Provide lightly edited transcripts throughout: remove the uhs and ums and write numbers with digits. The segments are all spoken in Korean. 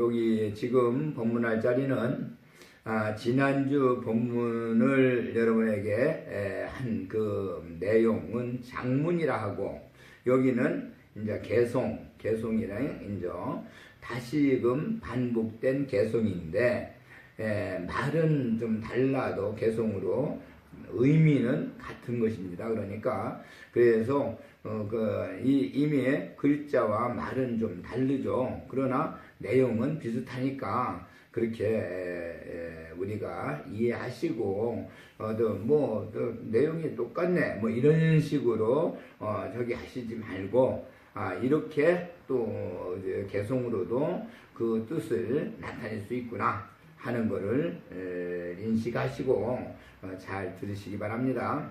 여기 지금 본문할 자리는 지난주 본문을 여러분에게 한 그 내용은 장문이라 하고, 여기는 이제 개송이라 이제 다시금 반복된 개송인데, 말은 좀 달라도 개송으로 의미는 같은 것입니다. 그러니까 그래서 이미 글자와 말은 좀 다르죠. 그러나 내용은 비슷하니까 그렇게 우리가 이해하시고 내용이 똑같네 뭐 이런 식으로 저기 하시지 말고, 이렇게 또 개송으로도 그 뜻을 나타낼 수 있구나 하는 것을 인식하시고 잘 들으시기 바랍니다.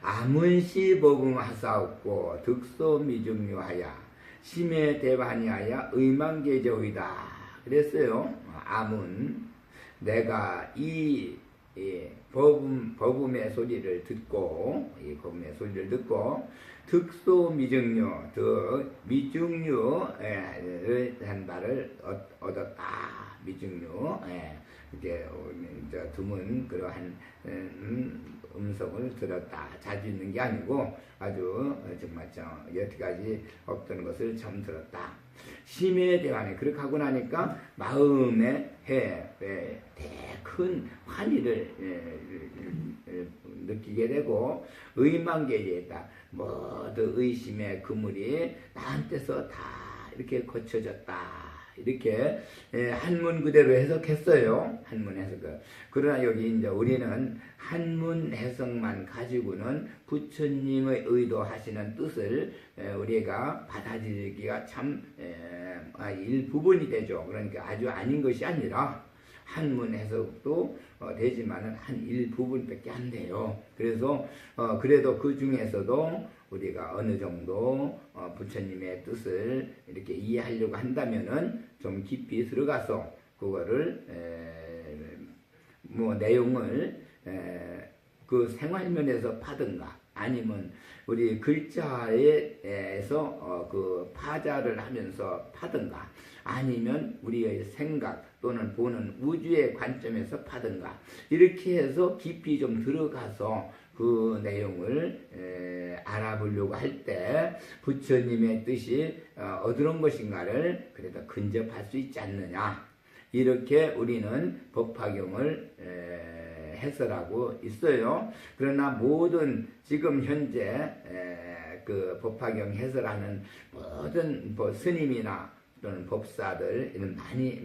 아문시 법음하사옵고 득소미중요하야 심에 대반이하야 의만계제의다 그랬어요. 아문, 내가 이 법음의 소리를 듣고, 이 법음의 소리를 듣고 득소미중요, 미중요의 한 바를 얻었다. 미중요, 이제 드문 그러한 음성을 들었다. 자주 있는 게 아니고 아주 정말 여태까지 없던 것을 처음 들었다. 심에 대하네. 그렇게 하고 나니까 마음에 큰 환희를 느끼게 되고, 의만계제했다. 모두 의심의 그물이 나한테서 다 이렇게 거쳐졌다. 이렇게 한문 그대로 해석했어요. 한문 해석. 그러나 여기 이제 우리는 한문 해석만 가지고는 부처님의 의도하시는 뜻을 우리가 받아들이기가 참 일부분이 되죠. 그러니까 아주 아닌 것이 아니라 한문 해석도 되지만은 한 일부분밖에 안 돼요. 그래서 그래도 그 중에서도 우리가 어느 정도 부처님의 뜻을 이렇게 이해하려고 한다면은 좀 깊이 들어가서 그거를 내용을 그 생활면에서 파든가, 아니면 우리 글자에서 그 파자를 하면서 파든가, 아니면 우리의 생각 또는 보는 우주의 관점에서 파든가, 이렇게 해서 깊이 좀 들어가서 그 내용을 알아보려고 할 때 부처님의 뜻이 어떤 것인가를 그래도 근접할 수 있지 않느냐, 이렇게 우리는 법화경을 해설하고 있어요. 그러나 모든 지금 현재 그 법화경 해설하는 모든 스님이나 또는 법사들 이런 많이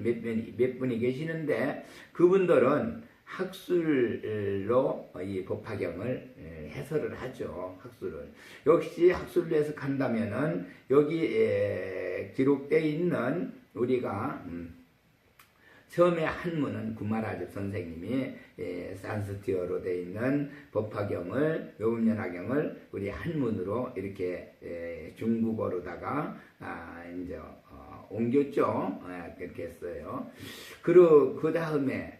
몇 분이 계시는데, 그분들은 학술로 이 법화경을 해설을 하죠. 학술을. 역시 학술로 해석한다면은 여기 기록되어 있는 우리가 처음에 한문은 구마라집 선생님이 산스티어로 되어 있는 법화경을, 요금연화경을 우리 한문으로 이렇게 중국어로다가 이제 옮겼죠. 그렇게 했어요. 그 다음에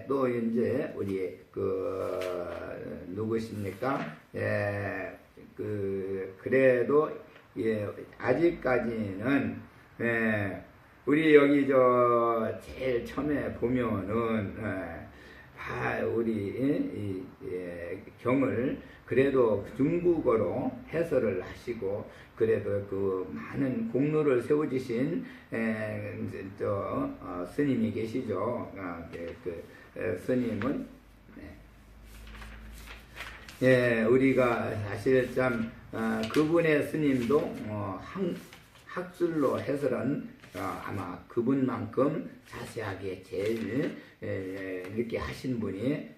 또 이제 우리 누구십니까? 그래도 아직까지는 우리 여기 제일 처음에 보면은 우리 경을 그래도 중국어로 해설을 하시고, 그래도 그 많은 공로를 세워주신 스님이 계시죠. 스님은 우리가 사실 참 그분의 스님도 학술로 해설은 아마 그분만큼 자세하게 제일 이렇게 하신 분이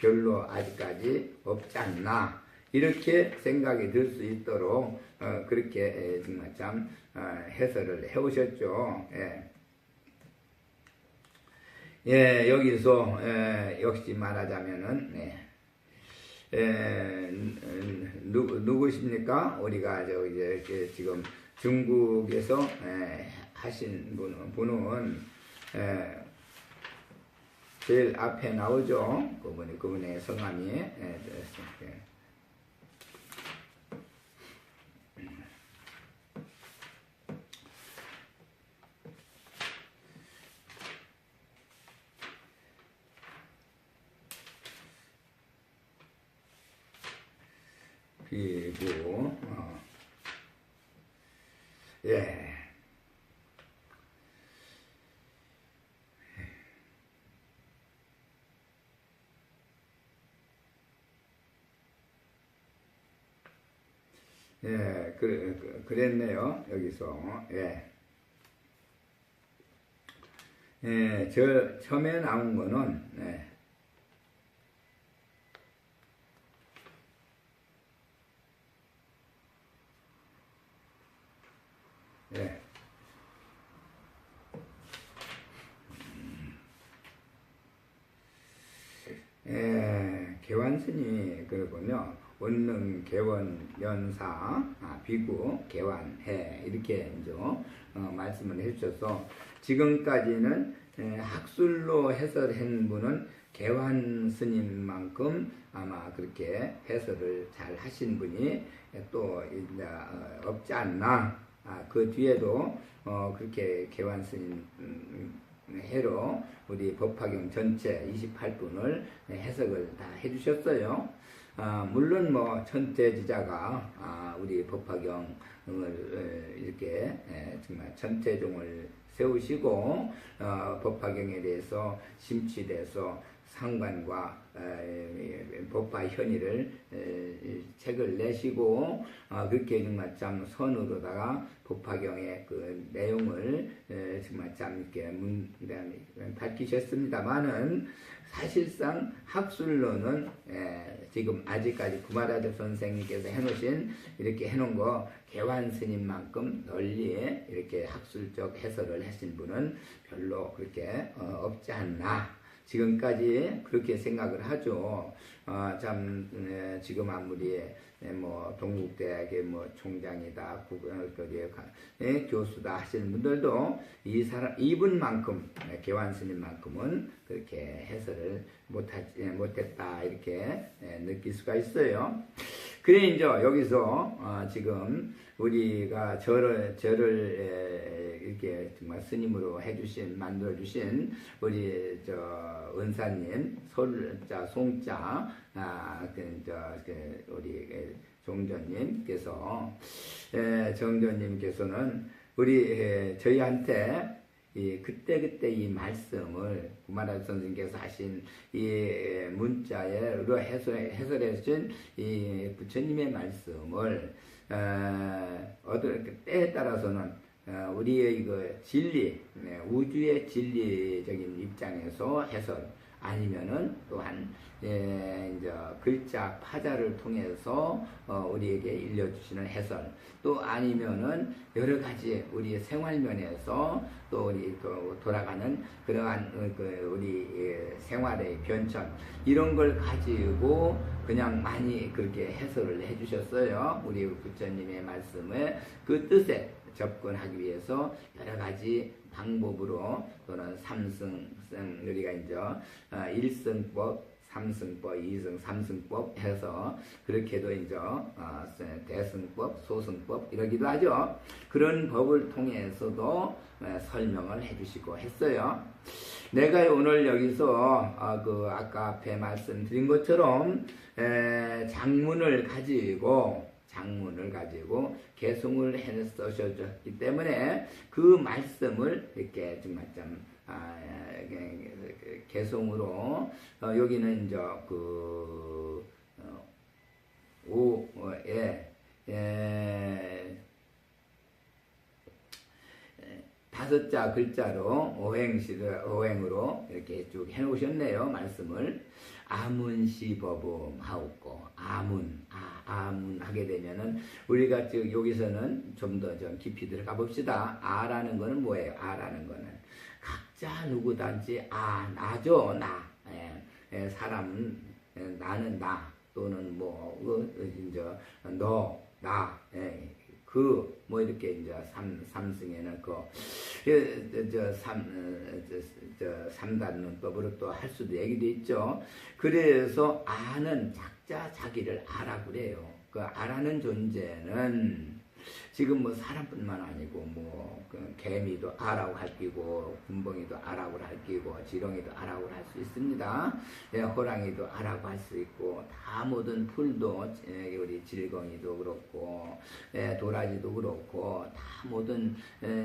별로 아직까지 없지 않나, 이렇게 생각이 들 수 있도록 그렇게 정말 참 해설을 해오셨죠. 여기서 역시 말하자면은 누구십니까? 우리가 이제 지금 중국에서 하신 분은 제일 앞에 나오죠. 그분의 성함이 그리고 예. 예, 그랬네요. 여기서. 예. 예, 처음에 나온 거는, 예. 예. 예, 개완스님이 그러군요. 원능, 개원, 연사, 비구, 개완, 해 이렇게 이제 말씀을 해주셔서 지금까지는 학술로 해설한 분은 개완 스님만큼 아마 그렇게 해설을 잘 하신 분이 또 이제 없지 않나. 그 뒤에도 그렇게 개완 스님 해로 우리 법화경 전체 28분을 해석을 다 해주셨어요. 물론 뭐 천태지자가 우리 법화경을 이렇게 정말 천태종을 세우시고 법화경에 대해서 심취돼서 상관과 법화현의를 책을 내시고 그렇게 정말 참 선으로다가 법화경의 그 내용을 정말 참 이렇게 밝히셨습니다만은 사실상 학술로는 지금 아직까지 구마라자 선생님께서 해놓으신 이렇게 해놓은 거 개완 스님만큼 널리 이렇게 학술적 해설을 하신 분은 별로 그렇게 없지 않나. 지금까지 그렇게 생각을 하죠. 지금 아무리 뭐 동국대학의 뭐 총장이다, 교수다 하시는 분들도 이분만큼 개완 스님만큼은 그렇게 해설을 못했다 이렇게 느낄 수가 있어요. 그래 이제 여기서 지금 우리가 저를 이렇게 정말 스님으로 만들어주신 우리 은사님 솔자 송자 우리 정전님께서는 우리 저희한테 그때 이 말씀을 구마라자 선생님께서 하신 이 문자로 해설해 주신 이 부처님의 말씀을 때에 따라서는 우리의 그 진리, 우주의 진리적인 입장에서 해설 아니면은 또한 이제 글자 파자를 통해서 우리에게 일러주시는 해설 또 아니면은 여러 가지 우리 생활면에서 또 우리 돌아가는 그러한 우리 생활의 변천 이런 걸 가지고 그냥 많이 그렇게 해설을 해주셨어요. 우리 부처님의 말씀에 그 뜻에 접근하기 위해서 여러 가지 방법으로 또는 우리가 이제 일승법, 삼승법, 이승, 삼승법 해서 그렇게도 이제 대승법, 소승법 이러기도 하죠. 그런 법을 통해서도 설명을 해주시고 했어요. 내가 오늘 여기서 아까 앞에 말씀드린 것처럼 장문을 가지고 개송을 해서셨기 때문에 그 말씀을 이렇게 정말 좀 개송으로 여기는 이제 다섯자 글자로 오행으로 이렇게 쭉 해놓으셨네요. 말씀을. 아문시법음 하옵고 아문 하게 되면은 우리가 여기서는 좀 더 깊이 들어가 봅시다. 아라는 거는 뭐예요? 아라는 거는 각자 누구든지 나죠. 나. 사람은 나는 나 또는 뭐 이제 너 나. 뭐 이렇게 이제 삼승에는 삼단론법으로 또 할 수도 얘기도 있죠. 그래서 아는 작자 자기를 아라고 그래요. 그 아라는 존재는 지금 뭐 사람뿐만 아니고 그 개미도 아라고 할끼고 군벙이도 아라고 할끼고 지렁이도 아라고 할 수 있습니다. 호랑이도 아라고 할 수 있고 다 모든 풀도 우리 질겅이도 그렇고 도라지도 그렇고 다 모든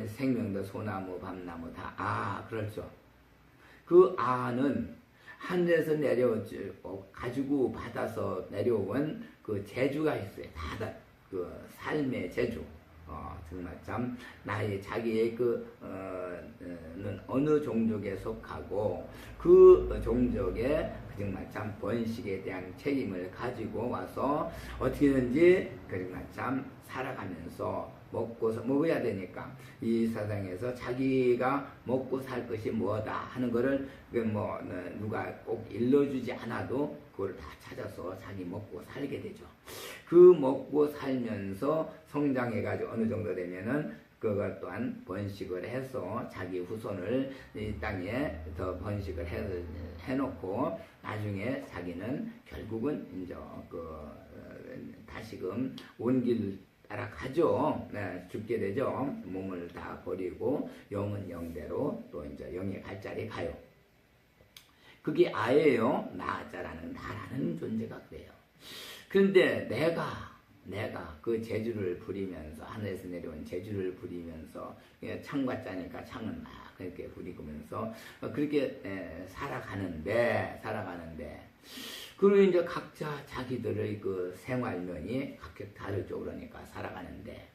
생명도 소나무 밤나무 다 그렇죠. 그 아는 하늘에서 가지고 받아서 내려온 그 재주가 있어요. 다 그 삶의 재주. 정말 참 자기의 어느 종족에 속하고 그 종족의 정말 참 번식에 대한 책임을 가지고 와서 어떻게든지 정말 참 살아가면서 먹어야 되니까 이 세상에서 자기가 먹고 살 것이 뭐다 하는 거를 누가 꼭 일러주지 않아도 그걸 다 찾아서 자기 먹고 살게 되죠. 그 먹고 살면서 성장해가지고 어느 정도 되면은 그것 또한 번식을 해서 자기 후손을 이 땅에 더 번식을 해놓고 나중에 자기는 결국은 이제 다시금 온 길 따라 가죠. 죽게 되죠. 몸을 다 버리고 영은 영대로 또 이제 영의 갈 자리 가요. 그게 아예요. 나자라는 나라는 존재가 그래요. 그런데 내가 그 재주를 부리면서 하늘에서 내려온 재주를 부리면서 창과 짜니까 창은 막 그렇게 부리면서 그렇게 살아가는데 그리고 이제 각자 자기들의 그 생활면이 각각 다르죠. 그러니까 살아가는데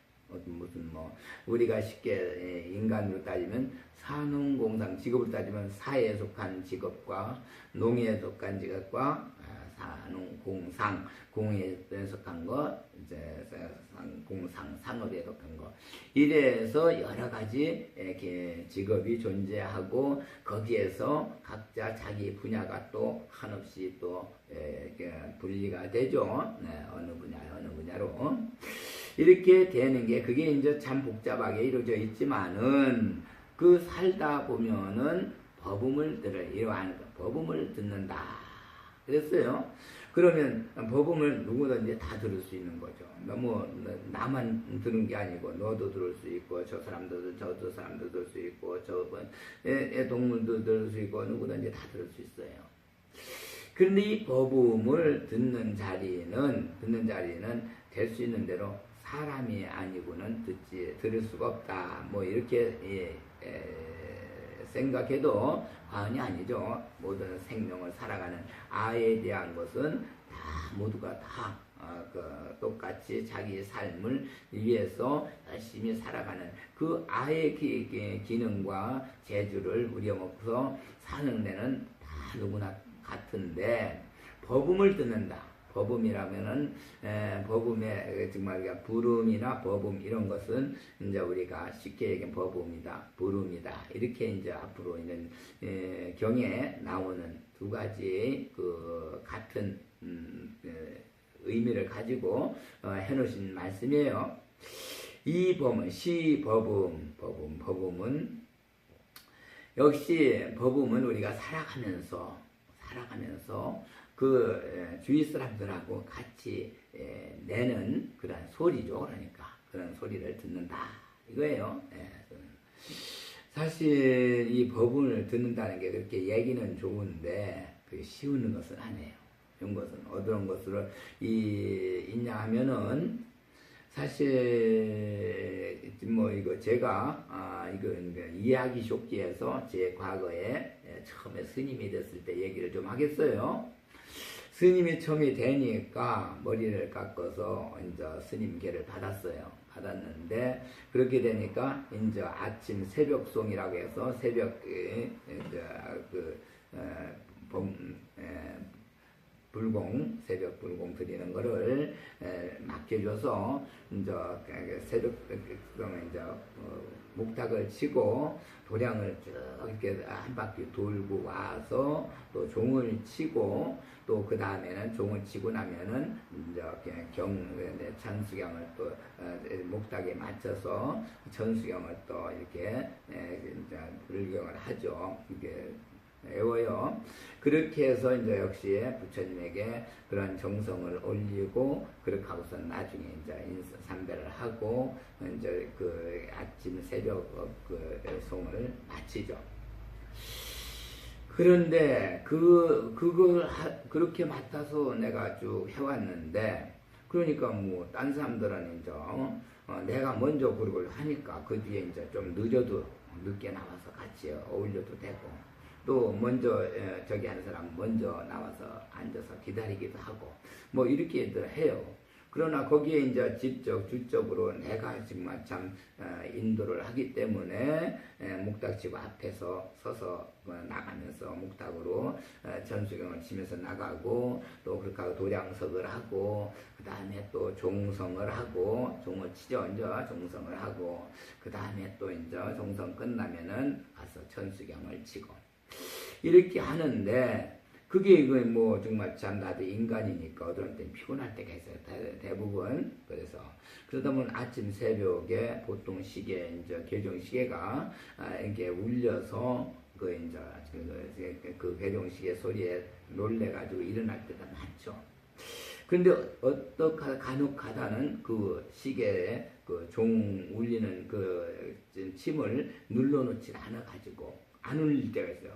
무슨 우리가 쉽게 인간으로 따지면 산업공상 직업으로 따지면 사회에 속한 직업과 농业에 속한 직업과 산업공상 공에 속한 거 이제 공상 산업에 속한 거 이래서 여러 가지 이렇게 직업이 존재하고 거기에서 각자 자기 분야가 또 한없이 또 분리가 되죠. 어느 분야로 이렇게 되는 게 그게 이제 참 복잡하게 이루어져 있지만은 그 살다 보면은 법음을 듣는다 그랬어요. 그러면 법음을 누구든지 다 들을 수 있는 거죠. 너무 나만 들은 게 아니고 너도 들을 수 있고 저 사람도 저 사람도 들을 수 있고 동물도 들을 수 있고 누구든지 다 들을 수 있어요. 그런데 이 법음을 듣는 자리는 될 수 있는 대로 사람이 아니고는 들을 수가 없다. 이렇게 생각해도 과언이 아니죠. 모든 생명을 살아가는 아에 대한 것은 모두가 다 똑같이 자기 삶을 위해서 열심히 살아가는 그 아의 기능과 재주를 우려먹어서 사는 데는 다 누구나 같은데 법음을 듣는다. 법음이라면은 법음의 정말 부름이나 법음 이런 것은 이제 우리가 쉽게 얘기하면 법음이다, 부름이다 이렇게 이제 앞으로 있는 경에 나오는 두 가지의 그 같은 의미를 가지고 해놓으신 말씀이에요. 이 법은 법음은 역시 법음은 우리가 살아가면서 그 주위 사람들하고 같이 내는 그런 소리죠. 그러니까 그런 소리를 듣는다 이거예요. 사실 이 법을 듣는다는 게 그렇게 얘기는 좋은데 그게 쉬운 것은 아니에요. 이런 것은 어떤 것으로 있냐 하면은 사실 이거 제가 이거 이야기 쇼기에서 제 과거에 처음에 스님이 됐을 때 얘기를 좀 하겠어요. 스님이 처음이 되니까 머리를 깎아서 이제 스님계를 받았는데 그렇게 되니까 이제 아침 새벽송이라고 해서 새벽에 새벽 불공 드리는 거를 맡겨줘서 이제 새벽 그러면 이제 목탁을 치고 도량을 쭉 이렇게 한 바퀴 돌고 와서 또 종을 치고 또 그 다음에는 종을 치고 나면은 이제 천수경을 또 목탁에 맞춰서 천수경을 또 이렇게 이제 불경을 하죠. 이게 외워요. 그렇게 해서 이제 역시 부처님에게 그런 정성을 올리고 그렇게 하고서 나중에 이제 인사삼배를 하고 이제 그 아침 새벽 그 송을 마치죠. 그런데 그걸 그렇게 맡아서 내가 쭉 해왔는데, 그러니까 뭐 딴 사람들은 이제 내가 먼저 그걸 하니까 그 뒤에 이제 좀 늦어도 늦게 나와서 같이 어울려도 되고, 또 먼저 저기 한 사람 먼저 나와서 앉아서 기다리기도 하고 뭐 이렇게들 해요. 그러나 거기에 이제 직접 주적으로 내가 정말 참 인도를 하기 때문에 목탁치고 앞에서 서서 나가면서 목탁으로 전수경을 치면서 나가고, 또 그렇게 하고 도량석을 하고, 그 다음에 또 종성을 하고, 종을 치죠. 이제 종성을 하고, 그 다음에 또 이제 종성 끝나면은 가서 천수경을 치고 이렇게 하는데, 그게 이거 뭐 정말 참 나도 인간이니까 어떤 때는 피곤할 때가 있어요. 대부분. 그래서 그러다 보면 아침 새벽에 보통 시계 이제 개종 시계가 이렇게 울려서 그 이제 그 개종 시계 소리에 놀래가지고 일어날 때가 많죠. 근데 간혹가다는 그 시계에 그 종 울리는 그 침을 눌러놓지 않아가지고 안 울릴 때가 있어요.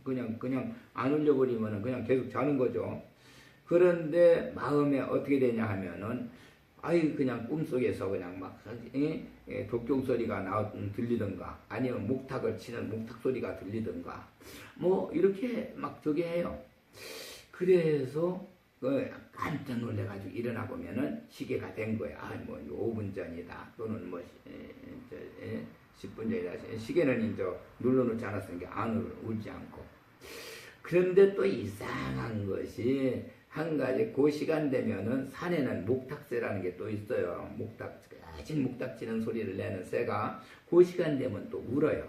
그냥 안 울려버리면은 그냥 계속 자는 거죠. 그런데 마음에 어떻게 되냐 하면은, 그냥 꿈속에서 그냥 막 독경 소리가 들리던가, 아니면 목탁을 치는 목탁 소리가 들리던가, 뭐 이렇게 막 저기 해요. 그래서 깜짝 놀래가지고 일어나 보면은 시계가 된 거야. 뭐 5분 전이다, 또는 뭐 10분 전이다. 시계는 이제 눌러놓지 않았으니까 안 울지 않고. 그런데 또 이상한 것이 한 가지, 그 시간 되면은 산에는 목탁새라는 게 또 있어요. 까진 목탁 치는 소리를 내는 새가 그 시간 되면 또 울어요.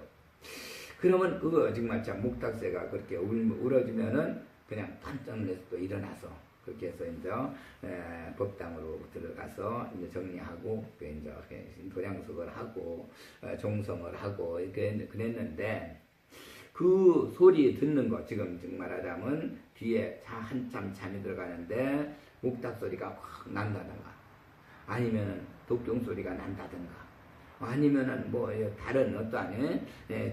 그러면 그거 정말 참 목탁새가 그렇게 울어주면은 그냥 깜짝 놀라서 또 일어나서, 그렇게 해서 이제 법당으로 들어가서 이제 정리하고, 그 이제 도량석을 하고 종성을 하고 이렇게 그랬는데, 그 소리 듣는 거, 지금 말하자면 뒤에 한참 잠이 들어가는데 목탁 소리가 확 난다든가, 아니면은 독경 소리가 난다든가, 아니면은 뭐 다른 어떠한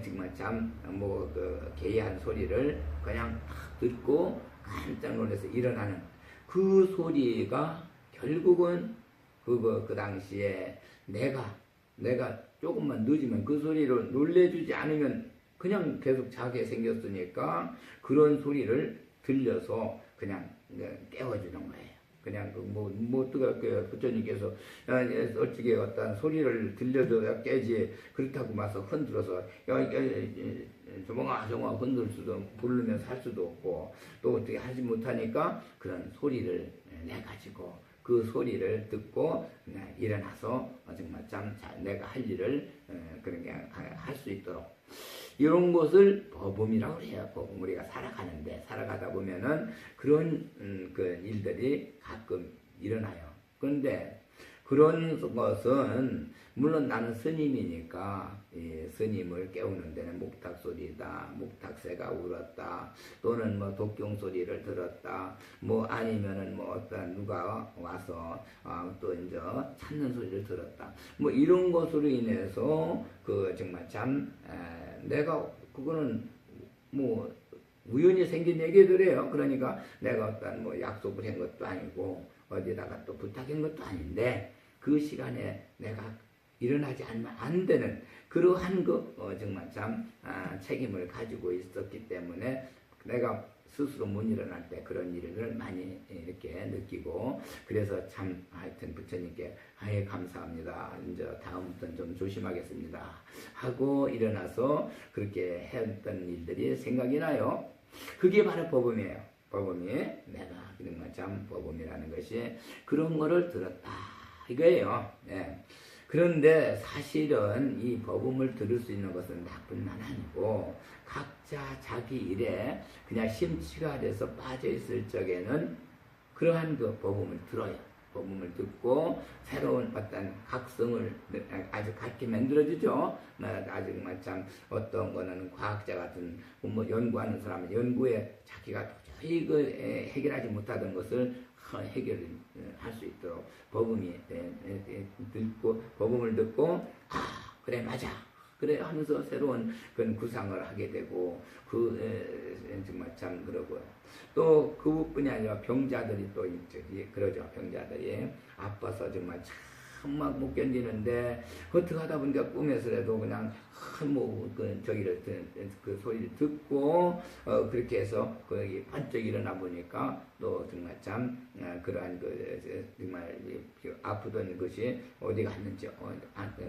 정말 참 뭐 그 개의한 소리를 그냥 탁 듣고 깜짝 놀라서 일어나는 그 소리가 결국은 그 당시에 내가 조금만 늦으면 그 소리를 놀래주지 않으면 그냥 계속 자게 생겼으니까 그런 소리를 들려서 그냥 깨워주는 거예요. 그냥 어떻게 부처님께서 어떻게 어떤 소리를 들려줘야 깨지, 그렇다고 마서 흔들어서 조망아 흔들 수도, 부르면서 할 수도 없고, 또 어떻게 하지 못하니까 그런 소리를 내가지고 그 소리를 듣고 일어나서 정말 참 내가 할 일을 그런 게 할 수 있도록, 이런 것을 법음이라고 해요. 법음. 우리가 살아가다 보면은 그런 그 일들이 가끔 일어나요. 그런데 그런 것은 물론 나는 스님이니까 스님을 깨우는 데는 목탁 소리다, 목탁새가 울었다, 또는 뭐 독경 소리를 들었다, 뭐 아니면은 뭐 어떤 누가 와서 또 이제 찾는 소리를 들었다, 뭐 이런 것으로 인해서 그 정말 참 내가 그거는 뭐 우연히 생긴 얘기들이에요. 그러니까 내가 어떤 뭐 약속을 한 것도 아니고 어디다가 또 부탁한 것도 아닌데, 그 시간에 내가 일어나지 않으면 안 되는 그러한 정말 참 책임을 가지고 있었기 때문에 내가 스스로 못 일어날 때 그런 일을 많이 이렇게 느끼고, 그래서 참 하여튼 부처님께 감사합니다, 이제 다음부터는 좀 조심하겠습니다 하고 일어나서 그렇게 했던 일들이 생각이 나요. 그게 바로 법음이에요. 법음이 내가 정말 참 법음이라는 것이 그런 거를 들었다 이거예요. 그런데 사실은 이 법음을 들을 수 있는 것은 나쁜 만 아니고, 각자 자기 일에 그냥 심취가 돼서 빠져 있을 적에는 그러한 그 법음을 들어요. 복음을 듣고 새로운 어떤 각성을 아주 갖게 만들어주죠. 아주 참 어떤 거는 과학자 같은 뭐 연구하는 사람은 연구에 자기가 도저히 해결하지 못하던 것을 해결할 수 있도록 복음을 듣고 그래 맞아 그래 하면서 새로운 그런 구상을 하게 되고 정말 참 그러고요. 또 그뿐이 아니라 병자들이 또 그러죠. 병자들이 아파서 정말 참 막 못 견디는데 어떻게 하다 보니까 꿈에서라도 그냥 저기를 그 소리를 듣고 그렇게 해서 거기 번쩍 일어나 보니까 또 정말 참 그러한 정말 아프던 것이 어디 갔는지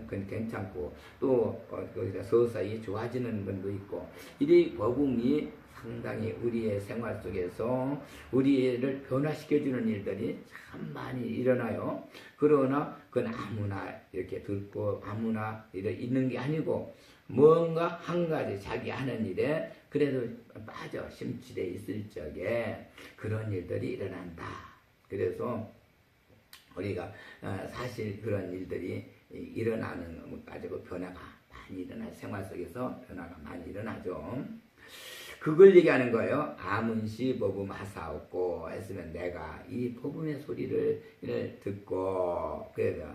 그건 괜찮고 또 거기서 서서히 좋아지는 분도 있고 이 복음이 상당히 우리의 생활 속에서 우리를 변화시켜주는 일들이 참 많이 일어나요. 그러나 그건 아무나 이렇게 듣고 아무나 있는 게 아니고 뭔가 한 가지 자기 하는 일에 그래도 빠져 심취돼 있을 적에 그런 일들이 일어난다. 그래서 우리가 사실 그런 일들이 일어나는 것 가지고 변화가 많이 일어나요. 생활 속에서 변화가 많이 일어나죠. 그걸 얘기하는 거예요. 아문시 복음 하사옵고 했으면 내가 이 복음의 소리를 듣고 그래서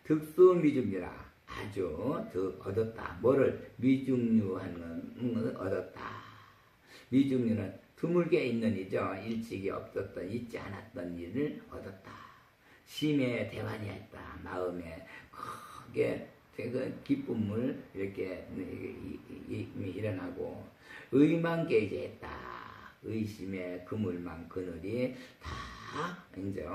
득수미중유라 아주 얻었다. 뭐를 미중유하는 것을 얻었다. 미중유는 드물게 있는 이죠. 일찍이 없었던 있지 않았던 일을 얻었다. 심에 대환이었다. 마음에 크게 기쁨을 이렇게 일어나고 의망계제했다. 의심의 그물망 그늘이 다 이제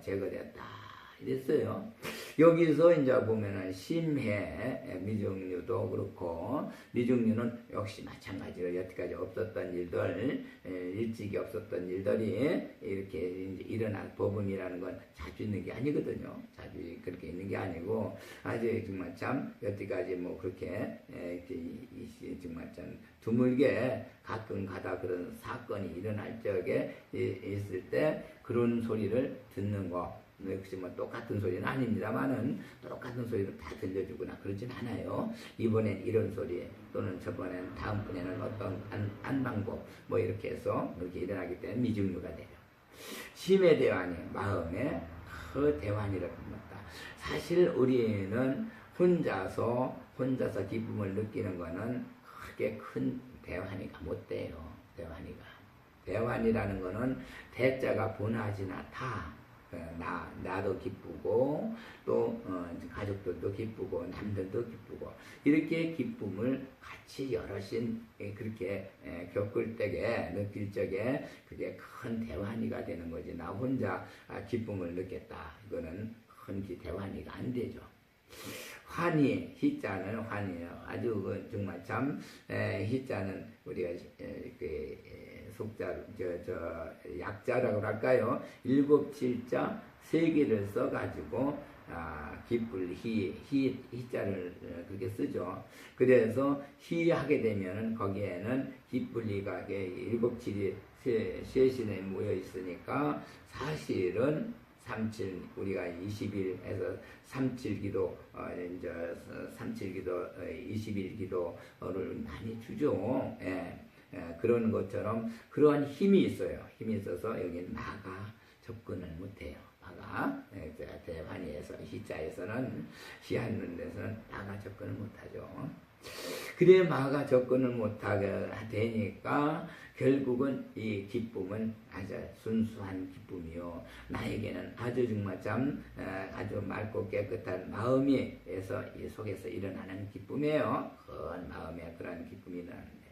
제거됐다. 이랬어요. 여기서 이제 보면은 심해 미중류도 그렇고 미중류는 역시 마찬가지로 여태까지 없었던 일들 일찍이 없었던 일들이 이렇게 이제 일어날 법음이라는 건 자주 있는 게 아니거든요. 자주 그렇게 있는 게 아니고 아주 정말 참 여태까지 뭐 그렇게 정말 참 드물게 가끔 가다 그런 사건이 일어날 적에 있을 때 그런 소리를 듣는 거 역시 뭐 똑같은 소리는 아닙니다만은 똑같은 소리를 다 들려주거나 그러진 않아요. 이번엔 이런 소리 또는 저번엔 다음번에는 어떤 안방법 뭐 이렇게 해서 이렇게 일어나기 때문에 미중류가 돼요. 심의 대환이 마음에 그 대환이라고 합니다. 사실 우리는 혼자서 기쁨을 느끼는 거는 크게 큰 대환이가 못 돼요. 대환이라는 거는 대자가 본하진 않다. 나도 기쁘고 또 가족들도 기쁘고 남들도 기쁘고 이렇게 기쁨을 같이 여럿이 그렇게 겪을 때에 느낄 적에 그게 큰 대환이가 되는 거지. 나 혼자 기쁨을 느꼈다. 이거는 큰 대환이가 안 되죠. 환희, 희자는 환희예요. 아주 정말 참 희자는 우리가 속자 약자라고 할까요? 7, 7자 3개를 써가지고 기쁠 희자를 그렇게 쓰죠. 그래서 희하게 되면은 거기에는 기쁠리가 7, 7이 셋이 모여 있으니까 사실은 37 우리가 20일에서 37기도 이제 37기도 21기도를 많이 주죠. 그런 것처럼 그러한 힘이 있어요. 힘이 있어서 여기는 마가 접근을 못해요. 마가 대환희에서 희자에서는 희하는 데서는 마가 접근을 못하죠. 그래 마가 접근을 못하게 되니까 결국은 이 기쁨은 아주 순수한 기쁨이요. 나에게는 아주 정말 참 아주 맑고 깨끗한 마음에서 이 속에서 일어나는 기쁨이에요. 큰 마음에 그런 기쁨이 일어나는데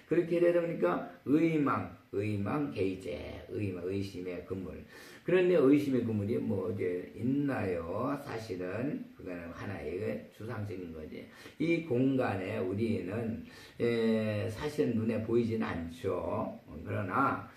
그렇게 되다 보니까 의망 개이제 의심의 그물. 그런데 의심의 그물이 뭐 어디 있나요? 사실은 그거는 하나의 주상적인 거지. 이 공간에 우리는 사실 눈에 보이진 않죠. 그러나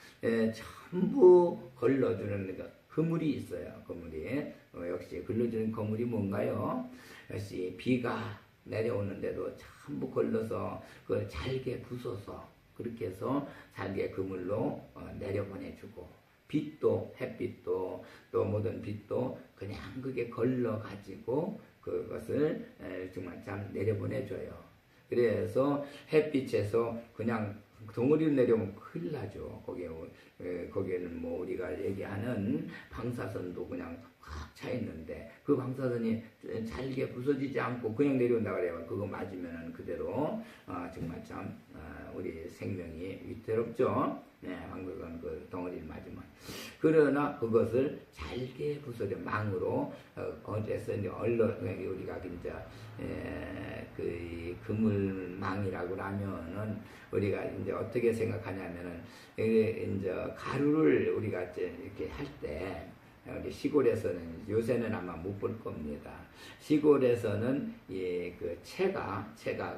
전부 걸러주는 그물이 있어요. 그물이 역시 걸러주는 그물이 뭔가요? 역시 비가 내려오는데도 전부 걸러서 그걸 잘게 부숴서 그렇게 해서 잘게 그물로 내려보내주고 빛도 햇빛도 또 모든 빛도 그냥 그게 걸러 가지고 그것을 정말 참 내려보내줘요. 그래서 햇빛에서 그냥 덩어리로 내려오면 큰일 나죠. 거기에는 뭐 우리가 얘기하는 방사선도 그냥 꽉 차 있는데 그 방사선이 잘게 부서지지 않고 그냥 내려온다 그래요. 그거 맞으면은 그대로 정말 참 우리 생명이 위태롭죠. 네, 방사선 그 덩어리를 맞으면. 그러나 그것을 잘게 부서져 망으로 어디서 이제 우리가 진짜 그 그물망이라고 하면은 우리가 이제 어떻게 생각하냐면은 이제 가루를 우리가 이제 이렇게 할 때 우리 시골에서는 요새는 아마 못 볼 겁니다. 시골에서는 그 채가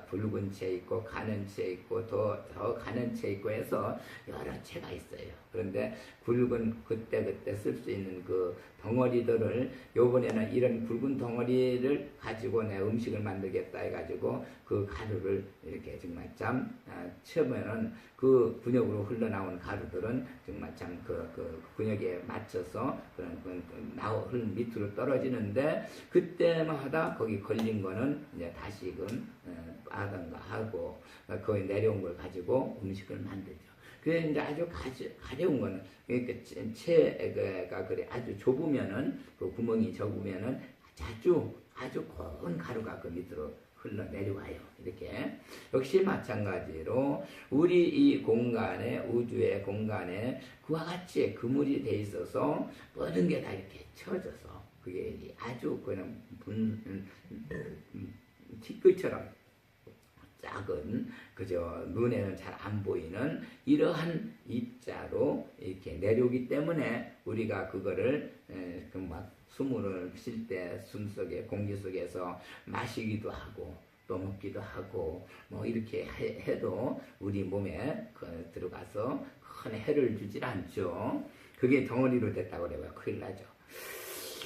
굵은 채 있고 가는 채 있고 더 가는 채 있고 해서 여러 채가 있어요. 그런데 굵은 그때 쓸 수 있는 그 덩어리들을 요번에는 이런 굵은 덩어리를 가지고 내 음식을 만들겠다 해가지고 그 가루를 이렇게 정말 참 치면은 그 근육으로 흘러나온 가루들은 정말 참 그 근육에 맞춰서 그런 흘 밑으로 떨어지는데 그때마다 거기 걸린 거는 이제 다시금 빠던가 하고 거기 내려온 걸 가지고 음식을 만들죠. 그래 이제 아주 가려운 거는 그러니까 채가 그래 아주 좁으면은 그 구멍이 좁으면은 아주 고운 가루가 그 밑으로 흘러 내려와요. 이렇게 역시 마찬가지로 우리 이 공간에 우주의 공간에 그와 같이 그물이 돼 있어서 모든 게 다 이렇게 쳐져서 그게 아주 그냥 티끌처럼 작은 그저 눈에는 잘 안 보이는 이러한 입자로 이렇게 내려오기 때문에 우리가 그거를 막 숨을 쉴 때 숨 속에 공기 속에서 마시기도 하고 또 먹기도 하고 뭐 이렇게 해도 우리 몸에 들어가서 큰 해를 주질 않죠. 그게 덩어리로 됐다고 그래요. 큰일 나죠.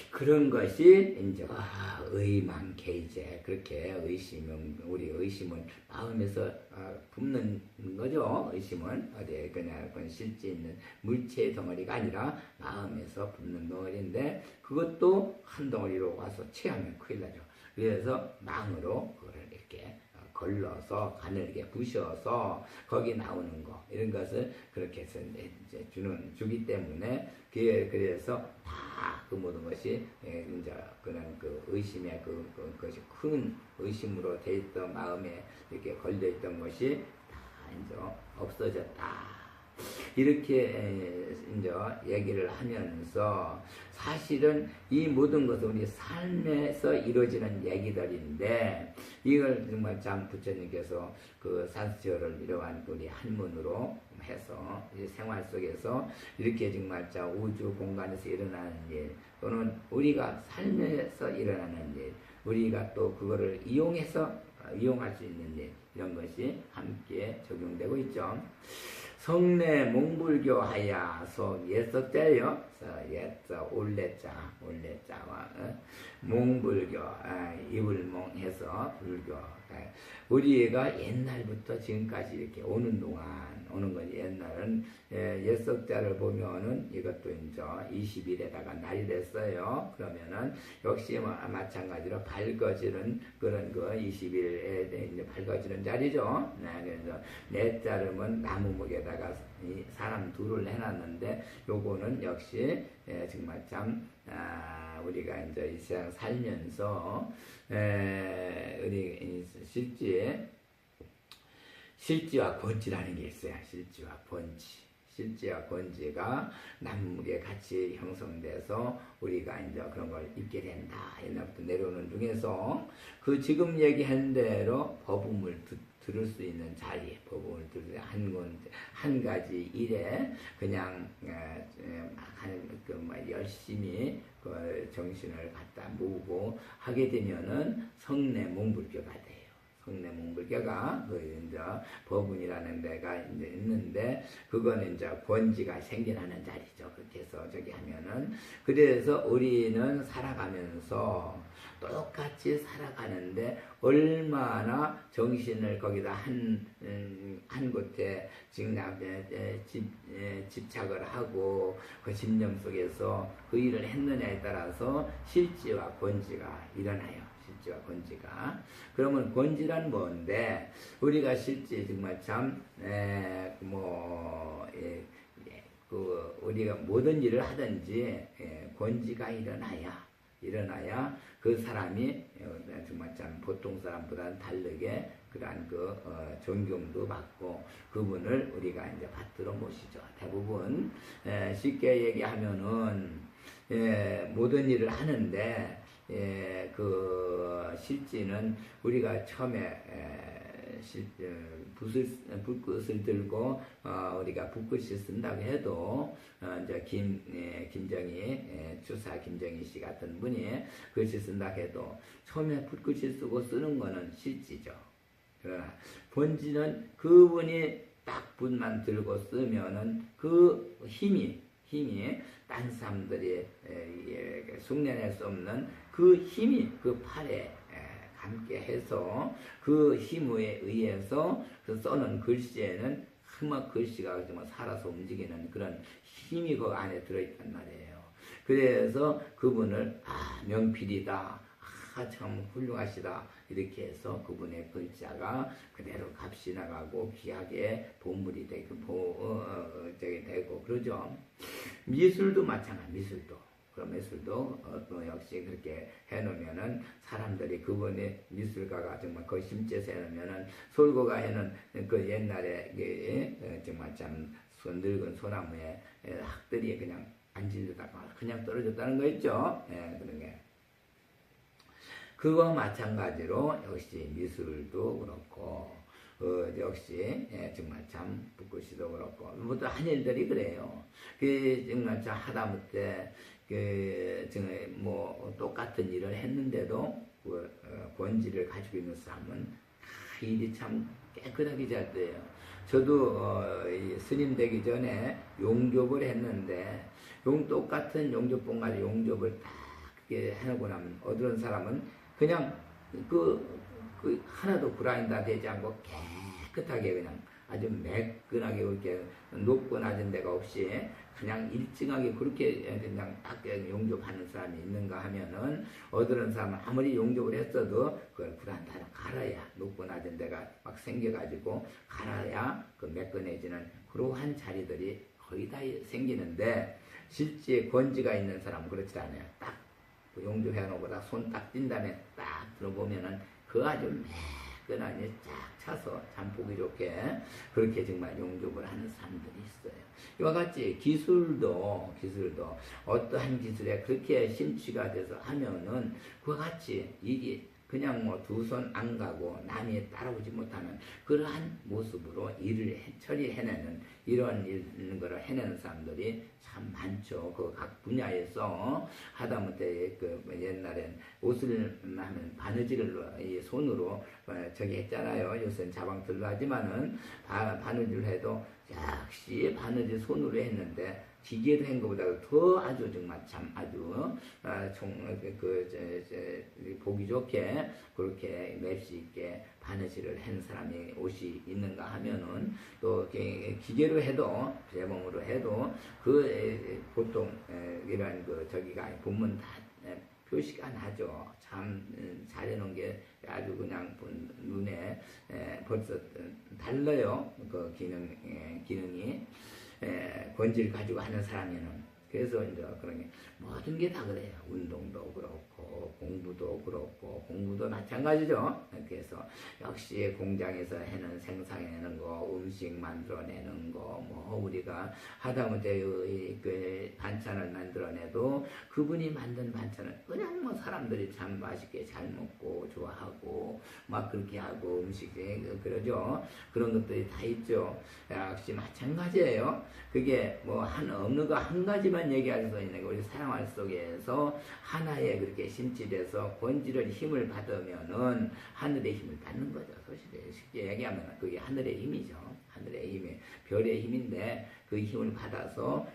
그런 것이 이제 의망케이제 그렇게 우리 의심은 마음에서 품는 거죠. 의심은 어디에 그냥 실제 있는 물체 덩어리가 아니라 마음에서 품는 덩어리인데 그것도 한 덩어리로 와서 체하면 큰일 나죠. 그래서 망으로 그거를 이렇게 걸러서 가늘게 부셔서 거기 나오는 거 이런 것을 그렇게 해서 이제 주기 때문에 그래서 다 그 모든 것이 이제 그런 그 의심의 그것이 큰 의심으로 돼 있던 마음에 이렇게 걸려 있던 것이 다 이제 없어졌다. 이렇게 이제 얘기를 하면서 사실은 이 모든 것은 우리 삶에서 이루어지는 얘기들인데 이걸 정말 참 부처님께서 그 산수절을 이러한 우리 한문으로 해서 생활 속에서 이렇게 정말 참 우주 공간에서 일어나는 일 또는 우리가 삶에서 일어나는 일 우리가 또 그거를 이용할 수 있는 일 이런 것이 함께 적용되고 있죠. 성내 몽불교 하야소 옛석자요. 옛자 올레자와 몽불교 이불몽해서 불교. 우리가 옛날부터 지금까지 이렇게 오는 건 옛날은 옛석자를 보면은 이것도 이제 20일에다가 날이 됐어요. 그러면은 역시 마찬가지로 밝아지는 그런 거 20일에 이제 밝아지는 자리죠. 그래서 내 자름은 나무목에다가 사람 둘을 해놨는데 요거는 역시 정말 참 우리가 이제 이 세상 살면서 우리 실지와 권지라는 게 있어요. 실지와 권지. 실지와 권지가 남무게 같이 형성돼서 우리가 이제 그런 걸 입게 된다. 옛날부터 내려오는 중에서 그 지금 얘기한 대로 법음을 들을 수 있는 자리, 법음을 들을 한 가지 일에 그냥 열심히 그 정신을 갖다 모으고 하게 되면은 성내 몽불교가 돼요. 성내문불교가 그 이제 법운이라는 데가 이제 있는데 그거는 이제 권지가 생겨나는 자리죠. 그렇게 해서 저기 하면은 그래서 우리는 살아가면서 똑같이 살아가는데 얼마나 정신을 거기다 한 곳에 집착을 하고 그 집념 속에서 그 일을 했느냐에 따라서 실지와 권지가 일어나요. 실지와 권지가. 그러면 권지란 뭔데 우리가 실지 정말 우리가 모든 일을 하든지 권지가 일어나야 그 사람이 정말 참 보통 사람보다는 다르게 그러한 존경도 받고 그분을 우리가 이제 받들어 모시죠. 대부분 쉽게 얘기하면은 모든 일을 하는데 그 실지는 우리가 처음에 붓끝을 들고 우리가 붓글씨 쓴다고 해도 이제 김정희 주사 김정희 씨 같은 분이 글씨 쓴다고 해도 처음에 붓글씨 쓰고 쓰는 거는 실지죠. 그러나 본지는 그분이 딱 붓만 들고 쓰면은 그 힘이 딴 사람들이 흉내낼 수 없는 그 힘이 그 팔에 함께 해서 그 힘에 의해서 그 써는 글씨에는 흠악 글씨가 정말 살아서 움직이는 그런 힘이 그 안에 들어있단 말이에요. 그래서 그분을 명필이다. 참 훌륭하시다. 이렇게 해서 그분의 글자가 그대로 값이 나가고 귀하게 보물이 되고 그러죠. 미술도 마찬가지. 미술도 역시 그렇게 해놓으면은 사람들이 그분의 미술가가 정말 그 심지에서 해놓으면은 솔고가 해놓은 그 옛날에 정말 참 늙은 소나무에 학들이 그냥 안 질르다가 그냥 떨어졌다는 거 있죠. 그런 게. 그와 마찬가지로 역시 미술도 그렇고 역시 정말 참 붓글씨도 그렇고 모두 한일들이 그래요. 그 정말 참 하다못해 정말 똑같은 일을 했는데도 권지를 가지고 있는 사람은 일이 참 깨끗하게 잘 돼요. 저도 스님 되기 전에 용접을 했는데 똑같은 용접봉 가지고 용접을 딱 해놓고 나면 어떤 사람은 그냥 하나도 그라인다 되지 않고 깨끗하게 그냥 아주 매끈하게 그렇게 높고 낮은 데가 없이 그냥 일정하게 그렇게 그냥 딱 용접하는 사람이 있는가 하면은 어떤 사람은 아무리 용접을 했어도 그걸 그란다로 갈아야 높고 낮은 데가 막 생겨가지고 갈아야 그 매끈해지는 그러한 자리들이 거의 다 생기는데 실제 권지가 있는 사람은 그렇지 않아요. 딱 용접해놓고다 손 딱 띈 다음에 딱 들어보면은 그 아주 매끈하게 쫙 차서 참 보기 좋게 그렇게 정말 용접을 하는 사람들이 있어요. 이와 같이 기술도 어떠한 기술에 그렇게 심취가 돼서 하면은 그와 같이 일이 그냥 두 손 안 가고 남이 따라오지 못하는 그러한 모습으로 일을 처리해내는 이런 거를 해내는 사람들이 참 많죠. 그 각 분야에서 하다못해 옛날엔 옷을 하면 바느질을 이 손으로 저기 했잖아요. 요새는 자방들로 하지만은 바느질을 해도 역시 바느질 손으로 했는데 기계로 한 것보다 더 아주 정말 참 아주 보기 좋게 그렇게 맵시 있게 바느질을 한 사람이 옷이 있는가 하면은 또 기계로 해도 재봉으로 해도 보통 이런 저기가 보면 다 표시가 나죠. 참 잘해놓은 게 아주 그냥 눈에 벌써 달라요. 그 기능이. 권지를 가지고 하는 사람에는. 그래서 이제 그런 게 모든 게 다 그래요. 운동도 그렇고 공부도 마찬가지죠. 그래서 역시 공장에서 생산해내는 거, 음식 만들어내는 거, 우리가 하다못해 그 반찬을 만들어내도 그분이 만든 반찬을 그냥 사람들이 참 맛있게 잘 먹고 좋아하고 막 그렇게 하고 음식이 그러죠. 그런 것들이 다 있죠. 역시 마찬가지예요. 그게 없는 거 한 가지만 얘기할 수 있는 거 우리 생활 속에서 하나의 그렇게 심취돼서 본질의 힘을 받으면은 하늘의 힘을 받는 거죠. 사실 쉽게 얘기하면 그게 하늘의 힘이죠. 하늘의 힘이 별의 힘인데 그 힘을 받아서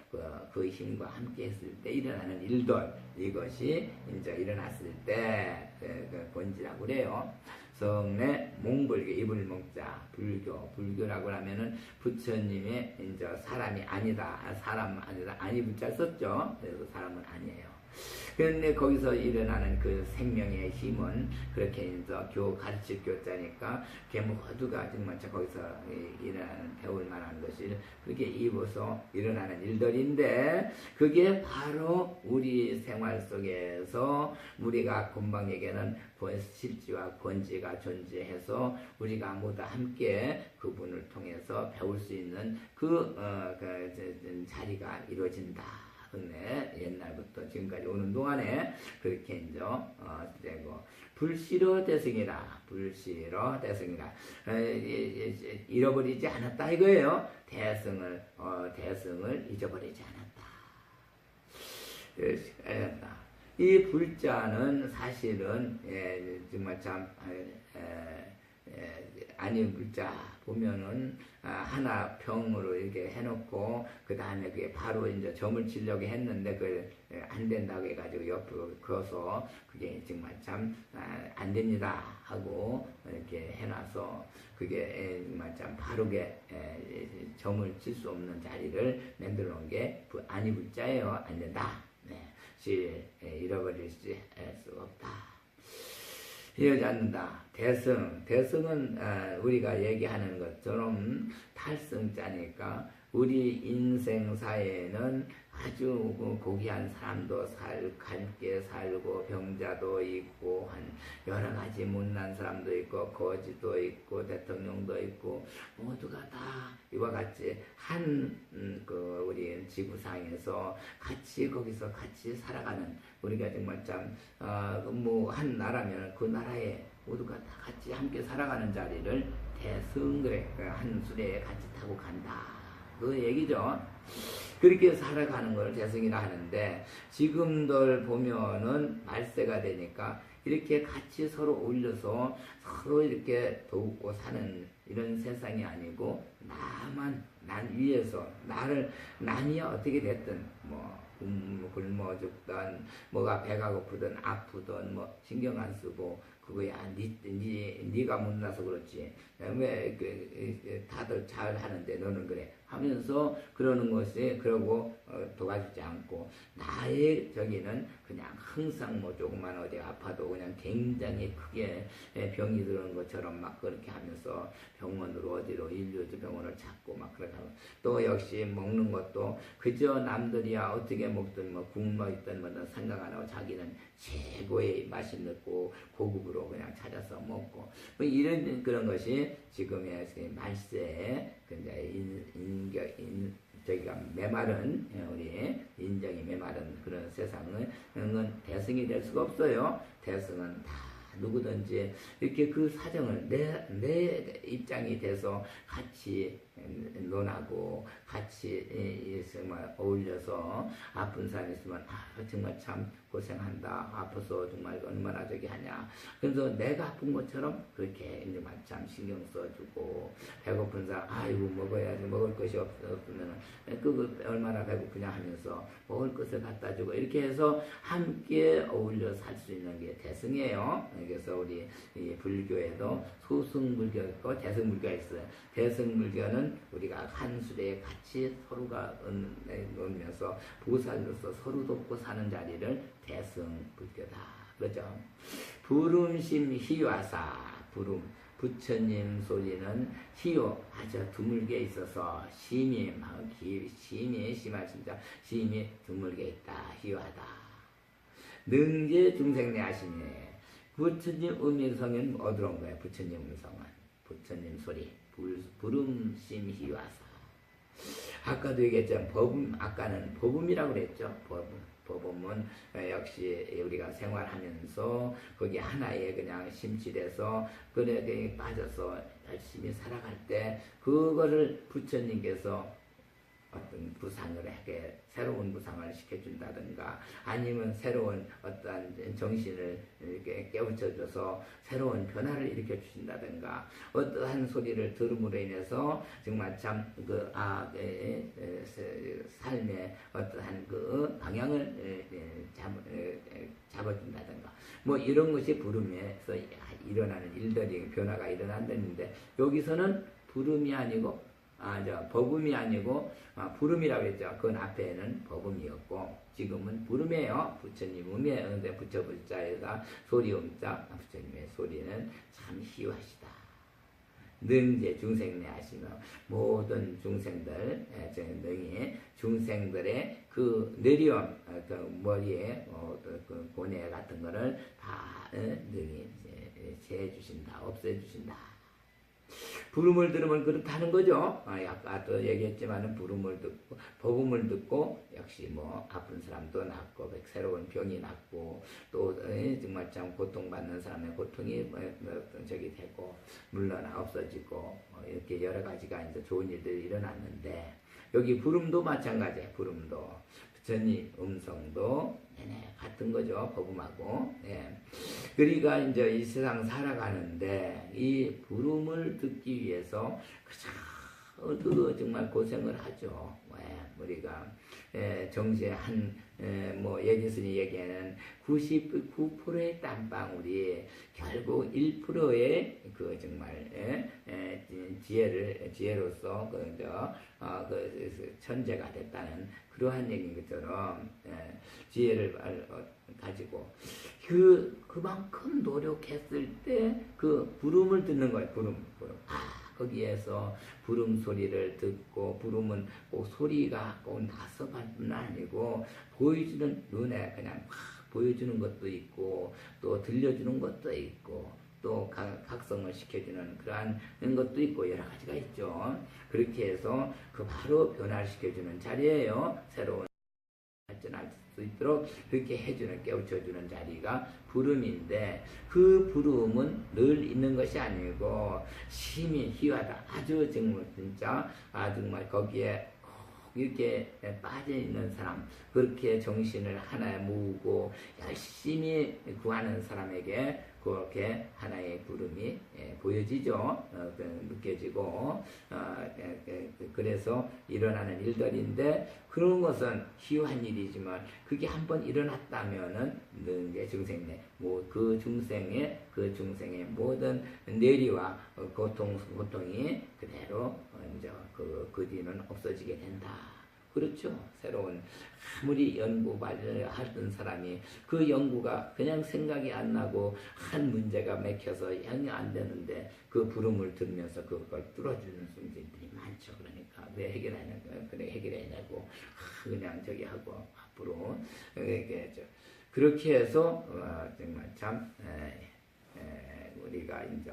그 힘과 함께 했을 때 일어나는 일들, 이것이 이제 일어났을 때 그 본질이라고 그래요. 성내 몽불교, 이불 먹자, 불교라고 하면은 부처님의 이제 사람이 아니다, 사람 아니다, 아니 불자 썼죠. 그래서 사람은 아니에요. 그런데 거기서 일어나는 그 생명의 힘은 그렇게 이제 가르칠 교자니까 모두가 정말 거기서 일어나는 배울 만한 것을 그렇게 입어서 일어나는 일들인데, 그게 바로 우리 생활 속에서 우리가 금방 얘기하는 실지와 본지가 존재해서 우리가 모두 함께 그분을 통해서 배울 수 있는 그 자리가 이루어진다. 근데 옛날부터 지금까지 오는 동안에 그렇게 이제 되고, 불시로 대승이라, 불시로 대승이라, 잃어버리지 않았다 이거예요. 대승을 잊어버리지 않았다. 이 불자는 사실은 정말 참 아니 불자 보면은 하나 병으로 이렇게 해놓고 그 다음에 그게 바로 이제 점을 치려고 했는데 그 안 된다고 해가지고 옆으로 그어서 그게 정말 참 안 됩니다 하고 이렇게 해놔서 그게 정말 참 바르게 점을 칠 수 없는 자리를 만들어 놓은 게 아니 불자예요. 안 된다. 잃어버릴 수 없다. 이러지 않는다. 대승은 우리가 얘기하는 것처럼 탈승자니까 우리 인생사에는 아주 고귀한 사람도 함께 살고 병자도 있고 여러 가지 못난 사람도 있고 거지도 있고 대통령도 있고 모두가 다 이와 같이 우리 지구상에서 거기서 같이 살아가는, 우리가 정말 참 한 나라면 그 나라에 모두가 다 같이 함께 살아가는 자리를 대승그래 한 수레에 같이 타고 간다 그 얘기죠. 그렇게 살아가는 걸 대승이라 하는데, 지금들 보면은 말세가 되니까 이렇게 같이 서로 어울려서 서로 이렇게 돕고 사는 이런 세상이 아니고, 난 위에서 남이야 어떻게 됐든 굶어 죽든 뭐가 배가 고프든 아프든 신경 안 쓰고 그거야 네가 못나서 그렇지 왜 다들 잘 하는데 너는 그래 하면서 그러는 것이, 그러고 도와주지 않고 나의 저기는 그냥 항상 조금만 어디 아파도 그냥 굉장히 크게 병이 들어오는 것처럼 막 그렇게 하면서 병원으로 어디로 인류주 병원을 찾고 막 그렇게 하고, 또 역시 먹는 것도 그저 남들이야 어떻게 먹든 굶어 있든 생각 안 하고 자기는 최고의 맛있고 고급으로 그냥 찾아서 먹고 이런 그런 것이 지금의 말세에 저기가 메마른 우리 인정이 메마른 그런 세상은 대승이 될 수가 없어요. 대승은 다 누구든지 이렇게 그 사정을 내 입장이 돼서 같이 논하고 같이 정말 어울려서 아픈 사람 있으면 정말 참 고생한다. 아파서 정말 얼마나 저기 하냐. 그래서 내가 아픈 것처럼 그렇게 이제 참 신경 써주고, 배고픈 사람 아이고 먹어야지, 먹을 것이 없으면 그거 얼마나 배고프냐 하면서 먹을 것을 갖다 주고, 이렇게 해서 함께 어울려 살 수 있는 게 대승이에요. 그래서 우리 이 불교에도 소승불교 있고 대승불교가 있어요. 대승불교는 우리가 한 수레에 같이 서로가 얹으면서 보살로서 서로 돕고 사는 자리를 대승불교다. 그렇죠? 부름심 희화사, 부처님 소리는 희요 아주 드물게 있어서 심이 심할 진짜 심이 드물게 있다. 희화다. 능제 중생내 하시니, 부처님 음성은 어디로 온 거예요? 부처님 음성은 부처님 소리 부름심 희화사. 아까도 얘기했죠. 아까는 법음이라고 그랬죠. 법음은 역시 우리가 생활하면서 거기 하나에 그냥 심취돼서 그에 빠져서 열심히 살아갈 때 그거를 부처님께서 어떤 부상을 하게 새로운 부상을 시켜준다든가 아니면 새로운 어떠한 정신을 이렇게 깨우쳐줘서 새로운 변화를 일으켜 주신다든가 어떠한 소리를 들음으로 인해서 정말 참 그 삶의 어떠한 그 방향을 잡아준다든가 뭐 이런 것이 부름에서 일어나는 일들이 변화가 일어난다는데 여기서는 부름이 아니고 버금이 아니고 부름이라고 했죠. 그건 앞에는 버금이었고 지금은 부름이에요. 부처님 음이에요. 그런데 부처불자에다 소리음자 부처님의 소리는 참 희화시다. 능제 중생내 하시며 모든 중생들 능히 중생들의 그 내리움 그 머리에 그 고뇌 같은 거를 다 능히 제해주신다. 없애주신다. 부름을 들으면 그렇다는 거죠. 아까도 얘기했지만은 부름을 듣고 복음을 듣고 역시 뭐 아픈 사람도 낫고 새로운 병이 낫고 또 정말 참 고통받는 사람의 고통이 저기 되고 물러나 없어지고 이렇게 여러 가지가 이제 좋은 일들이 일어났는데 여기 부름도 마찬가지예요. 부름도 부처님 음성도 같은 거죠. 복음하고. 우리가 이제 이 세상 살아가는데 이 부름을 듣기 위해서 정말 고생을 하죠. 우리가 정시에 뭐 예기순이 얘기하는 99%의 땀방울이 결국 1%의 그 정말 지혜로서 그 천재가 됐다는 그러한 얘기인 것처럼 지혜를 가지고 그만큼 노력했을 때 그 부름을 듣는 거예요. 부름. 거기에서 부름 소리를 듣고 부름은 꼭 소리가 꼭 나서만은 아니고 보여주는 눈에 그냥 확 보여주는 것도 있고 또 들려주는 것도 있고 또 각성을 시켜주는 그러한 것도 있고 여러 가지가 있죠. 그렇게 해서 그 바로 변화를 시켜주는 자리예요. 새로운 발전할 수 있도록 그렇게 해주는 깨우쳐주는 자리가 부름인데 그 부름은 늘 있는 것이 아니고 심히 희화다. 아주 정말 진짜 정말 거기에 이렇게 빠져있는 사람 그렇게 정신을 하나에 모으고 열심히 구하는 사람에게 그렇게 하나의 부름이 보여지죠. 느껴지고 그래서 일어나는 일들인데 그런 것은 희화한 일이지만 그게 한번 일어났다면은 늘 중생내 그 중생의 모든 내리와 고통이 그대로 이제 그 뒤는 없어지게 된다. 그렇죠. 새로운 아무리 연구 발전을 하던 사람이 그 연구가 그냥 생각이 안 나고 한 문제가 맥혀서 영이 안 되는데 그 부름을 들으면서 그걸 뚫어주는 순진들이 많죠. 그러니까 왜 해결하냐고 그래 해결해내고 그냥 저기 하고 앞으로 그렇게 해서 정말 참 우리가 이제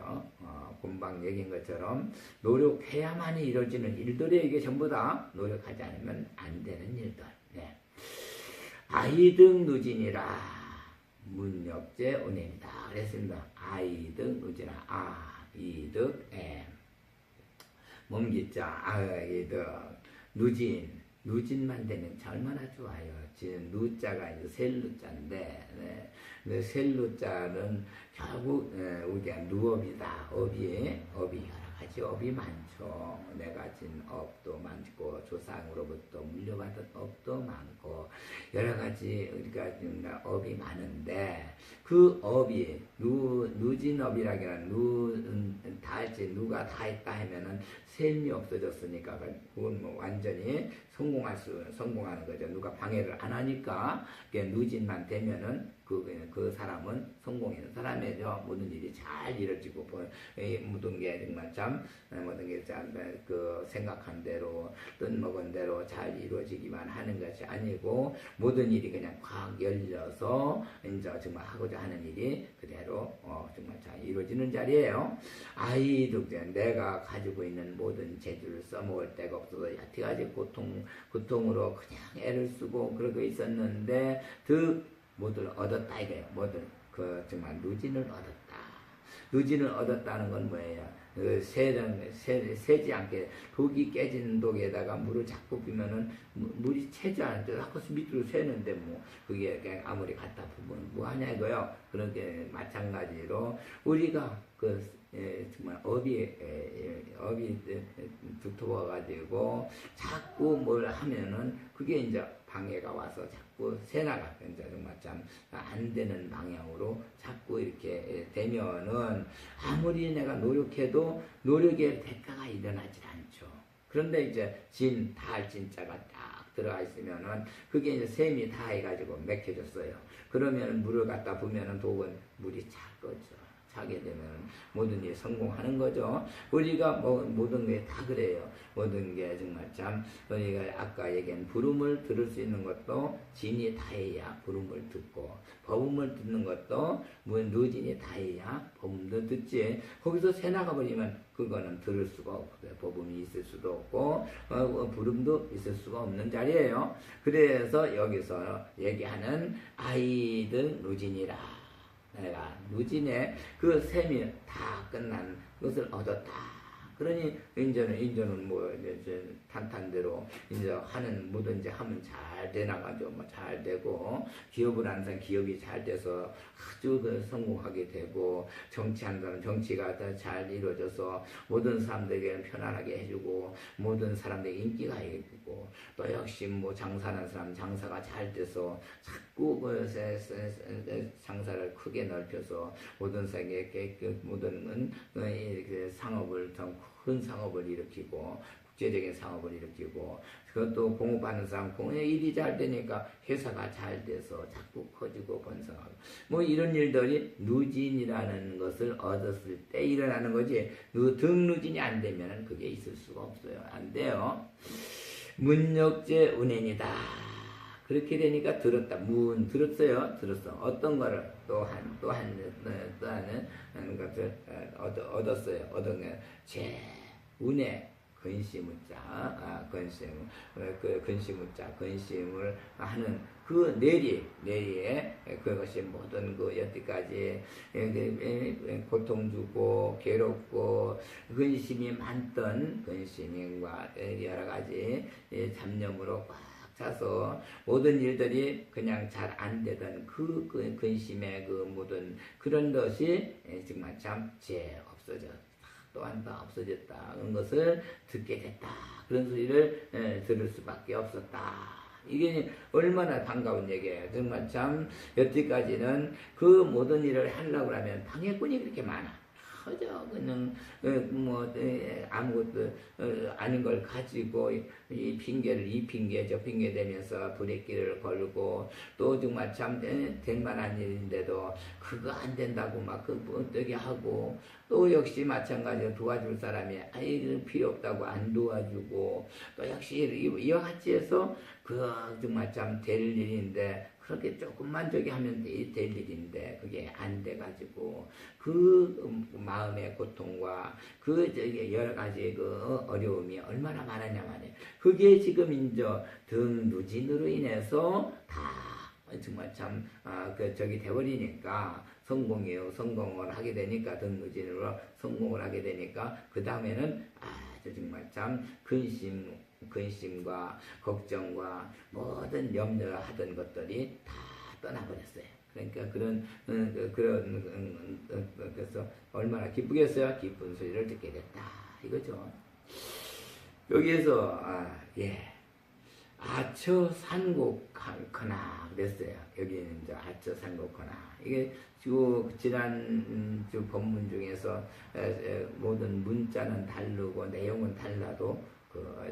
금방 얘기한 것처럼 노력해야만이 이루어지는 일들이 이게 전부 다 노력하지 않으면 안 되는 일들. 아이등 누진이라 문역제 은혜입니다. 그랬습니다. 아이등 누진아 아이득 몸기자 아이득 누진만 되면 얼마나 좋아요. 지금 누자가 이제 셀누자인데 셀누자는 결국 우리가 누업이다. 업이 여러 가지 업이 많죠. 내가 진 업도 많고 조상으로부터 물려받은 업도 많고 여러 가지 우리가 업이 많은데 그 업이 누진업이라기는 누가 다 했다 하면은 셈이 없어졌으니까 그건 뭐 완전히 성공하는 거죠. 누가 방해를 안 하니까 누진만 되면은 그 사람은 성공하는 사람이죠. 모든 일이 잘 이루어지고 모든 게 정말 모든 게 그 생각한 대로 뜻먹은 대로 잘 이루어지기만 하는 것이 아니고 모든 일이 그냥 확 열려서 이제 정말 하고자 하는 일이 그대로 정말 잘 이루어지는 자리예요. 아이도 내가 가지고 있는 모든 재주를 써먹을 데가 없어서 여태까지 고통으로 그냥 애를 쓰고 그러고 있었는데 모두 얻었다 이거예요. 모두 정말 누진을 얻었다. 누진을 얻었다는 건 뭐예요? 새지 않게 독이 깨진 독에다가 물을 자꾸 부면은 물이 새지 않죠. 자꾸 밑으로 새는데 뭐 그게 그냥 아무리 갖다 부으면 뭐 하냐 이거요. 그렇게 마찬가지로 우리가 정말 업이 두터워 가지고 자꾸 뭘 하면은 그게 이제 방해가 와서 자꾸 새나가 이제 정말 참 안 되는 방향으로 자꾸 이렇게 되면은 아무리 내가 노력해도 노력의 대가가 일어나질 않죠. 그런데 이제 달 진자가 딱 들어가 있으면은 그게 이제 샘이 다 해가지고 맥혀졌어요. 그러면 물을 갖다 부면은 독은 물이 찰 거죠. 차게 되면 모든 일이 성공하는 거죠. 우리가 모든 게 다 그래요. 모든 게 정말 참 우리가 아까 얘기한 부름을 들을 수 있는 것도 진이 다해야 부름을 듣고 법음을 듣는 것도 누진이 다해야 법음도 듣지. 거기서 새 나가버리면 그거는 들을 수가 없어요. 법음이 있을 수도 없고 부름도 있을 수가 없는 자리예요. 그래서 여기서 얘기하는 아이들 누진이라. 내가 누진의 그 셈이 다 끝난 것을 얻었다. 그러니 인전은 뭐 이제 탄탄대로 이제 하는 뭐든지 하면 잘 되나가죠. 뭐 잘 되고 기업을 하는 사람 기업이 잘 돼서 아주 성공하게 되고 정치하는 사람 정치가 더 잘 이루어져서 모든 사람들에게 편안하게 해주고 모든 사람들에게 인기가 있고 또 역시 뭐 장사하는 사람 장사가 잘 돼서 자꾸 장사를 크게 넓혀서 모든 사람에게 모든 상업을 더 큰 상업을 일으키고 국제적인 상업을 일으키고 그것도 공업하는 사람 일이 잘 되니까 회사가 잘 돼서 자꾸 커지고 번성하고 뭐 이런 일들이 누진이라는 것을 얻었을 때 일어나는 거지 등누진이 안 되면 그게 있을 수가 없어요. 안 돼요. 문역제 운행이다. 그렇게 되니까 들었다. 들었어요. 들었어. 어떤 거를 또 하는 것을 얻었어요. 얻은 게 운에 근심자, 근심을 하는 그 내리에 그것이 모든 여태까지 고통 주고 괴롭고 근심이 많던 근심과 여러 가지 잡념으로 꽉 차서 모든 일들이 그냥 잘 안 되던 그 근심의 모든 그런 것이 정말 참 없어졌다. 또한 다 없어졌다는 것을 듣게 됐다. 그런 소리를 들을 수밖에 없었다. 이게 얼마나 반가운 얘기예요. 정말 참 여태까지는 그 모든 일을 하려고 하면 방해꾼이 그렇게 많아. 그저 그냥 아무것도 아닌 걸 가지고 이 핑계 저 핑계 대면서 부대끼를 걸고 또 정말 참 될 만한 일인데도 그거 안 된다고 막 어떻게 하고 또 역시 마찬가지로 도와줄 사람이 필요 없다고 안 도와주고 또 역시 이와 같이 해서 정말 참 될 일인데 그렇게 조금만 저기 하면 될 일인데 그게 안 돼가지고 그 마음의 고통과 여러 가지 어려움이 얼마나 많았냐 말이에요. 그게 지금 이제 등누진으로 인해서 다 정말 참 저기 돼버리니까 성공을 하게 되니까 등누진으로 성공을 하게 되니까 그 다음에는 정말 참 근심과 걱정과 모든 염려하던 것들이 다 떠나버렸어요. 그러니까 그래서 얼마나 기쁘겠어요? 기쁜 소리를 듣게 됐다. 이거죠. 여기에서 아처 산곡하거나 그랬어요. 여기는 이제 아처 산곡하나 이게 지난 본문 중에서 모든 문자는 다르고 내용은 달라도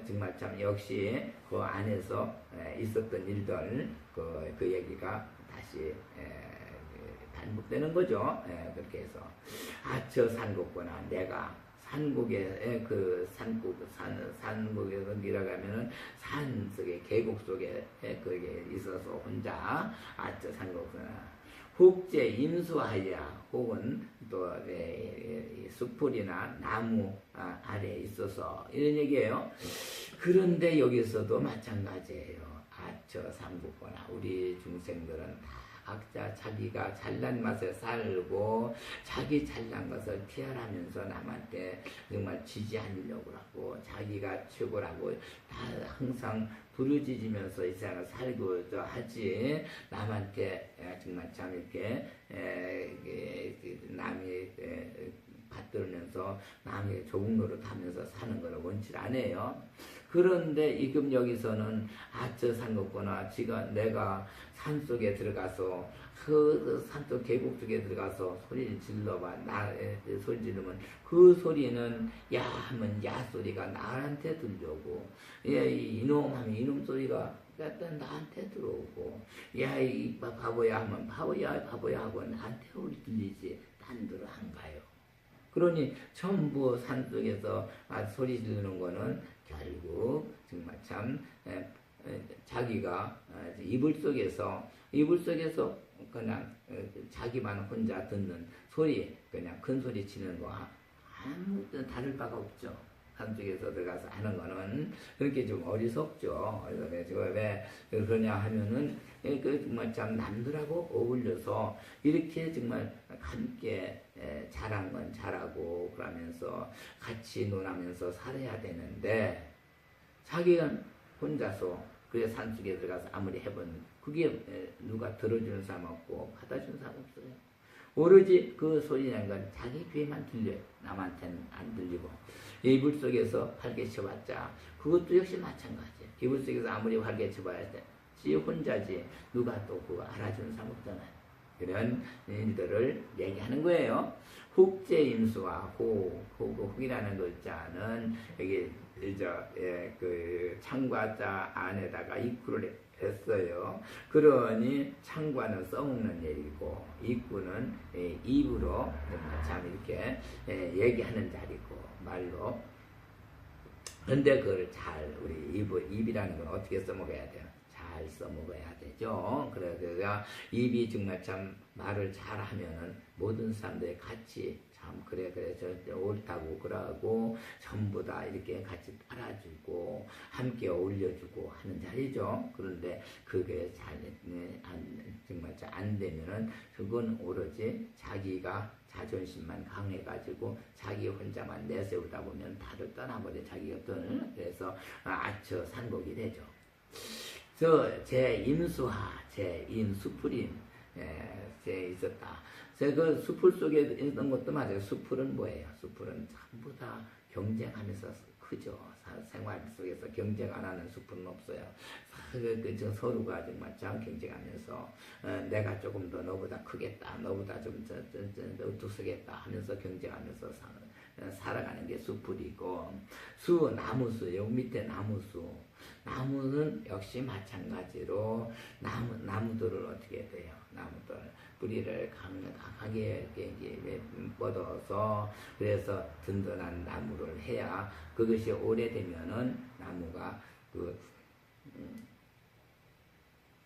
정말 참 역시 그 안에서 있었던 일들 그 얘기가 다시 반복되는 거죠. 그렇게 해서 아처 산곡거나 내가 산곡에 산곡에서 내려가면은 산 속에 계곡 속에 그게 있어서 혼자 아처 산곡거나 혹제 임수하야 혹은 또 숲풀이나 나무 아래에 있어서 이런 얘기예요. 그런데 여기서도 마찬가지예요. 아처 삼국거나 우리 중생들은 다 각자 자기가 잘난 맛에 살고 자기 잘난 것을 티하라면서 남한테 정말 지지 않으려고 하고 자기가 최고라고 다 항상 부르짖으면서 이 세상을 살고자 하지 남한테 정말 참 이렇게 남이 받들면서 남의 조국 노릇하면서 사는 걸 원치 않아요. 그런데 지금 여기서는 저 산거구나 지가 내가 산속에 들어가서 그 산속 계곡 속에 들어가서 소리를 질러봐 소리 지르면 그 소리는 야 하면 야 소리가 나한테 들려오고 이놈 하면 이놈 소리가 나한테 들어오고 야 이 바보야 하면 바보야 하고 나한테 들리지 딴 데로 안 가요. 그러니 전부 산속에서 소리 지르는 거는 결국 정말 참 자기가 이불 속에서 그냥 자기만 혼자 듣는 소리 그냥 큰 소리 치는 거 아무 다를 바가 없죠. 산속에서 들어가서 하는 거는 그렇게 좀 어리석죠. 왜 그러냐 하면은 정말 참 남들하고 어울려서 이렇게 정말 함께 잘한 건 잘하고 그러면서 같이 놀아면서 살아야 되는데 자기가 혼자서 그 산속에 들어가서 아무리 해본 그게 누가 들어주는 사람 없고 받아주는 사람 없어요. 오로지 그 소리라는 건 자기 귀에만 들려요. 남한테는 안 들리고 이불 속에서 활개쳐봤자 그것도 역시 마찬가지예요. 이불 속에서 아무리 활개쳐봐야 지 혼자지 누가 또 그거 알아주는 사람 없잖아요. 그런 일들을 얘기하는 거예요. 혹제임수와 혹이라는 글자는 여기 그 창과자 안에다가 입구를 했어요. 그러니 창과는 써먹는 얘기고 입구는 입으로 참 이렇게 얘기하는 자리고 말로. 근데 그걸 잘 우리 입이라는 건 어떻게 써먹어야 돼요? 잘 써먹어야 되죠. 그래서 입이 정말 참 말을 잘하면은 모든 사람들이 같이 참 그래 저 옳다고 그러고 전부 다 이렇게 같이 따라주고 함께 어울려주고 하는 자리죠. 그런데 그게 정말 잘 안 되면은 그건 오로지 자기가 자존심만 강해가지고 자기 혼자만 내세우다 보면 다들 떠나버려 자기 것들. 그래서 아처 산곡이 되죠. 제 임수하, 제 임수풀임, 제 있었다. 그 수풀 속에 있던 것도 맞아요. 수풀은 뭐예요? 수풀은 전부 다 경쟁하면서 크죠. 생활 속에서 경쟁 안 하는 수풀은 없어요. 서로가 정말 참 경쟁하면서 내가 조금 더 너보다 크겠다, 너보다 좀 우뚝서겠다 하면서 경쟁하면서 살아가는 게 수풀이고 나무수, 여기 밑에 나무수. 나무는 역시 마찬가지로 나무들을 어떻게 돼요? 나무들 뿌리를 강하게 뻗어서 그래서 든든한 나무를 해야 그것이 오래되면은 나무가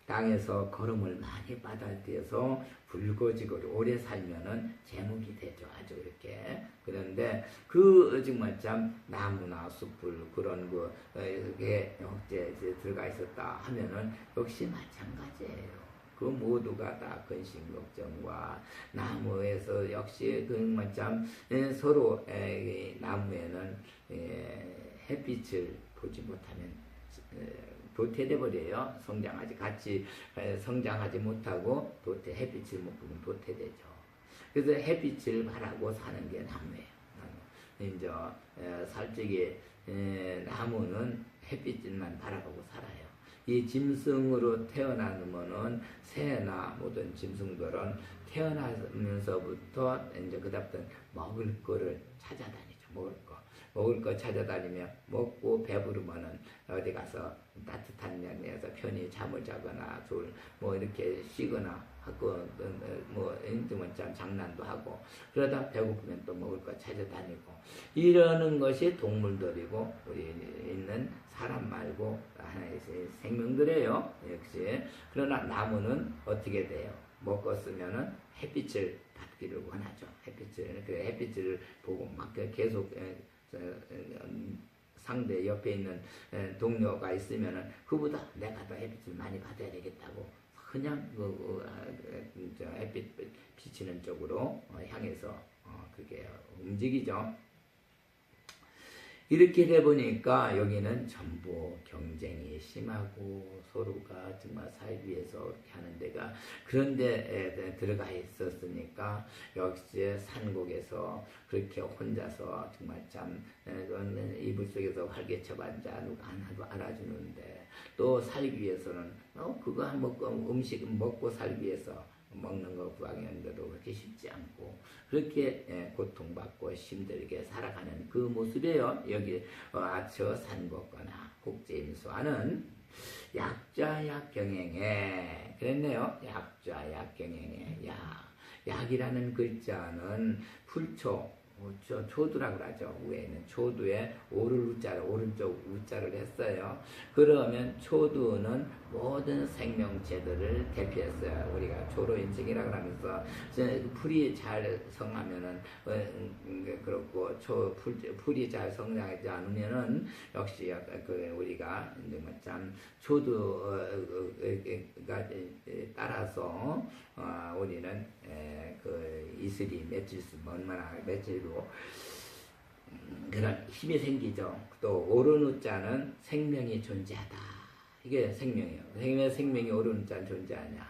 땅에서 거름을 많이 받아들여서 붉어지고 오래 살면은 제목이 되죠. 아주 이렇게. 그런데 정말 참 나무나 숲을 그런 게 혹제 들어가 있었다 하면은 역시 마찬가지예요. 그 모두가 다 근심 걱정과 나무에서 역시 정말 참 서로 나무에는 햇빛을 보지 못하면 도태돼 버려요. 같이 성장하지 못하고 햇빛을 못 보면 도태되죠. 그래서 햇빛을 바라고 사는 게 나무예요. 이제 솔직히 나무는 햇빛만 바라보고 살아요. 이 짐승으로 태어나면은 새나 모든 짐승들은 태어나면서부터 이제 그다음부터 먹을 거를 찾아다니죠. 먹을 거 찾아다니며 먹고 배부르면은 어디 가서 따뜻한 면에서 편히 잠을 자거나 이렇게 쉬거나 하고 참 장난도 하고 그러다 배고프면 또 먹을 거 찾아다니고 이러는 것이 동물들이고 우리 있는 사람 말고 하나의 생명들이에요. 역시. 그러나 나무는 어떻게 돼요? 먹었으면은 햇빛을 받기를 원하죠. 햇빛을 보고 막 계속 상대 옆에 있는 동료가 있으면은 그보다 내가 더 햇빛을 많이 받아야 되겠다고 그냥 햇빛 비치는 쪽으로 향해서 그게 움직이죠. 이렇게 돼 보니까 여기는 전부 경쟁이 심하고 서로가 정말 살기 위해서 그렇게 하는 데가 그런데 들어가 있었으니까 역시 산곡에서 그렇게 혼자서 정말 참 이불 속에서 활개쳐봤자 누가 하나도 알아주는데 또 살기 위해서는 그거 한 먹고 음식 먹고 살기 위해서 먹는 거 구하기는데도 그렇게 쉽지 않고 그렇게 고통받고 힘들게 살아가는 그 모습이에요. 여기 아처 산곡거나 국제인수하는 약자약 경행에 그랬네요. 약자약 경행에 약이라는 글자는 풀초 초두라고 하죠. 위에 있는 초두에 오른쪽 우자를 했어요. 그러면 초두는 모든 생명체들을 대표했어요. 우리가 초로인생이라고 하면서 풀이 잘 성하면은 그렇고 풀이 잘 성장하지 않으면은 역시 우리가 참 초두가 따라서 우리는 이슬이 며칠로 그런 힘이 생기죠. 또 오르는 자는 생명이 존재하다. 이게 생명이에요. 생명이 오르는 자는 존재하냐.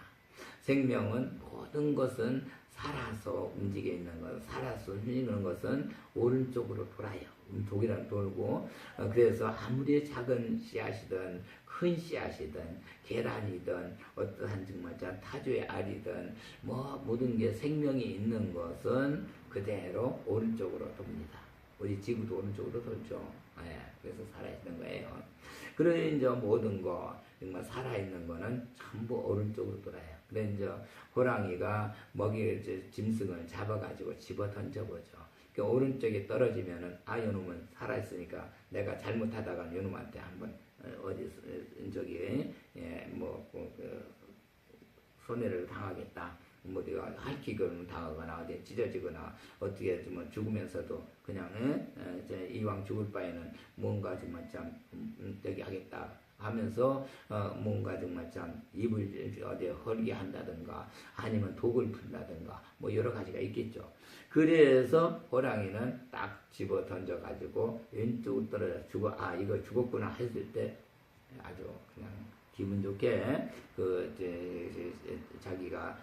생명은 모든 것은 살아서 움직여 있는 것, 살아서 움직이는 것은 오른쪽으로 돌아요. 독이랑 돌고 그래서 아무리 작은 씨앗이든 큰 씨앗이든 계란이든 어떠한 정말 타조의 알이든 모든 게 생명이 있는 것은 그대로 오른쪽으로 돕니다. 우리 지구도 오른쪽으로 돌죠. 그래서 살아있는 거예요. 그래서 이제 모든 거 정말 살아있는 거는 전부 오른쪽으로 돌아요. 그래서 이제 호랑이가 짐승을 잡아가지고 집어 던져보죠. 오른쪽에 떨어지면은 요놈은 살아있으니까 내가 잘못하다가 요놈한테 한번 손해를 당하겠다. 내가 핥히거나 당하거나 어디 찢어지거나 어떻게 좀 죽으면서도 그냥 이왕 죽을 바에는 뭔가 정말 참 되게 하겠다 하면서 뭔가 정말 참 입을 어디 헐게 한다든가 아니면 독을 푼다든가 여러 가지가 있겠죠. 그래서 호랑이는 딱 집어 던져 가지고 왼쪽으로 떨어져 이거 죽었구나 했을 때 아주 그냥 기분 좋게 자기가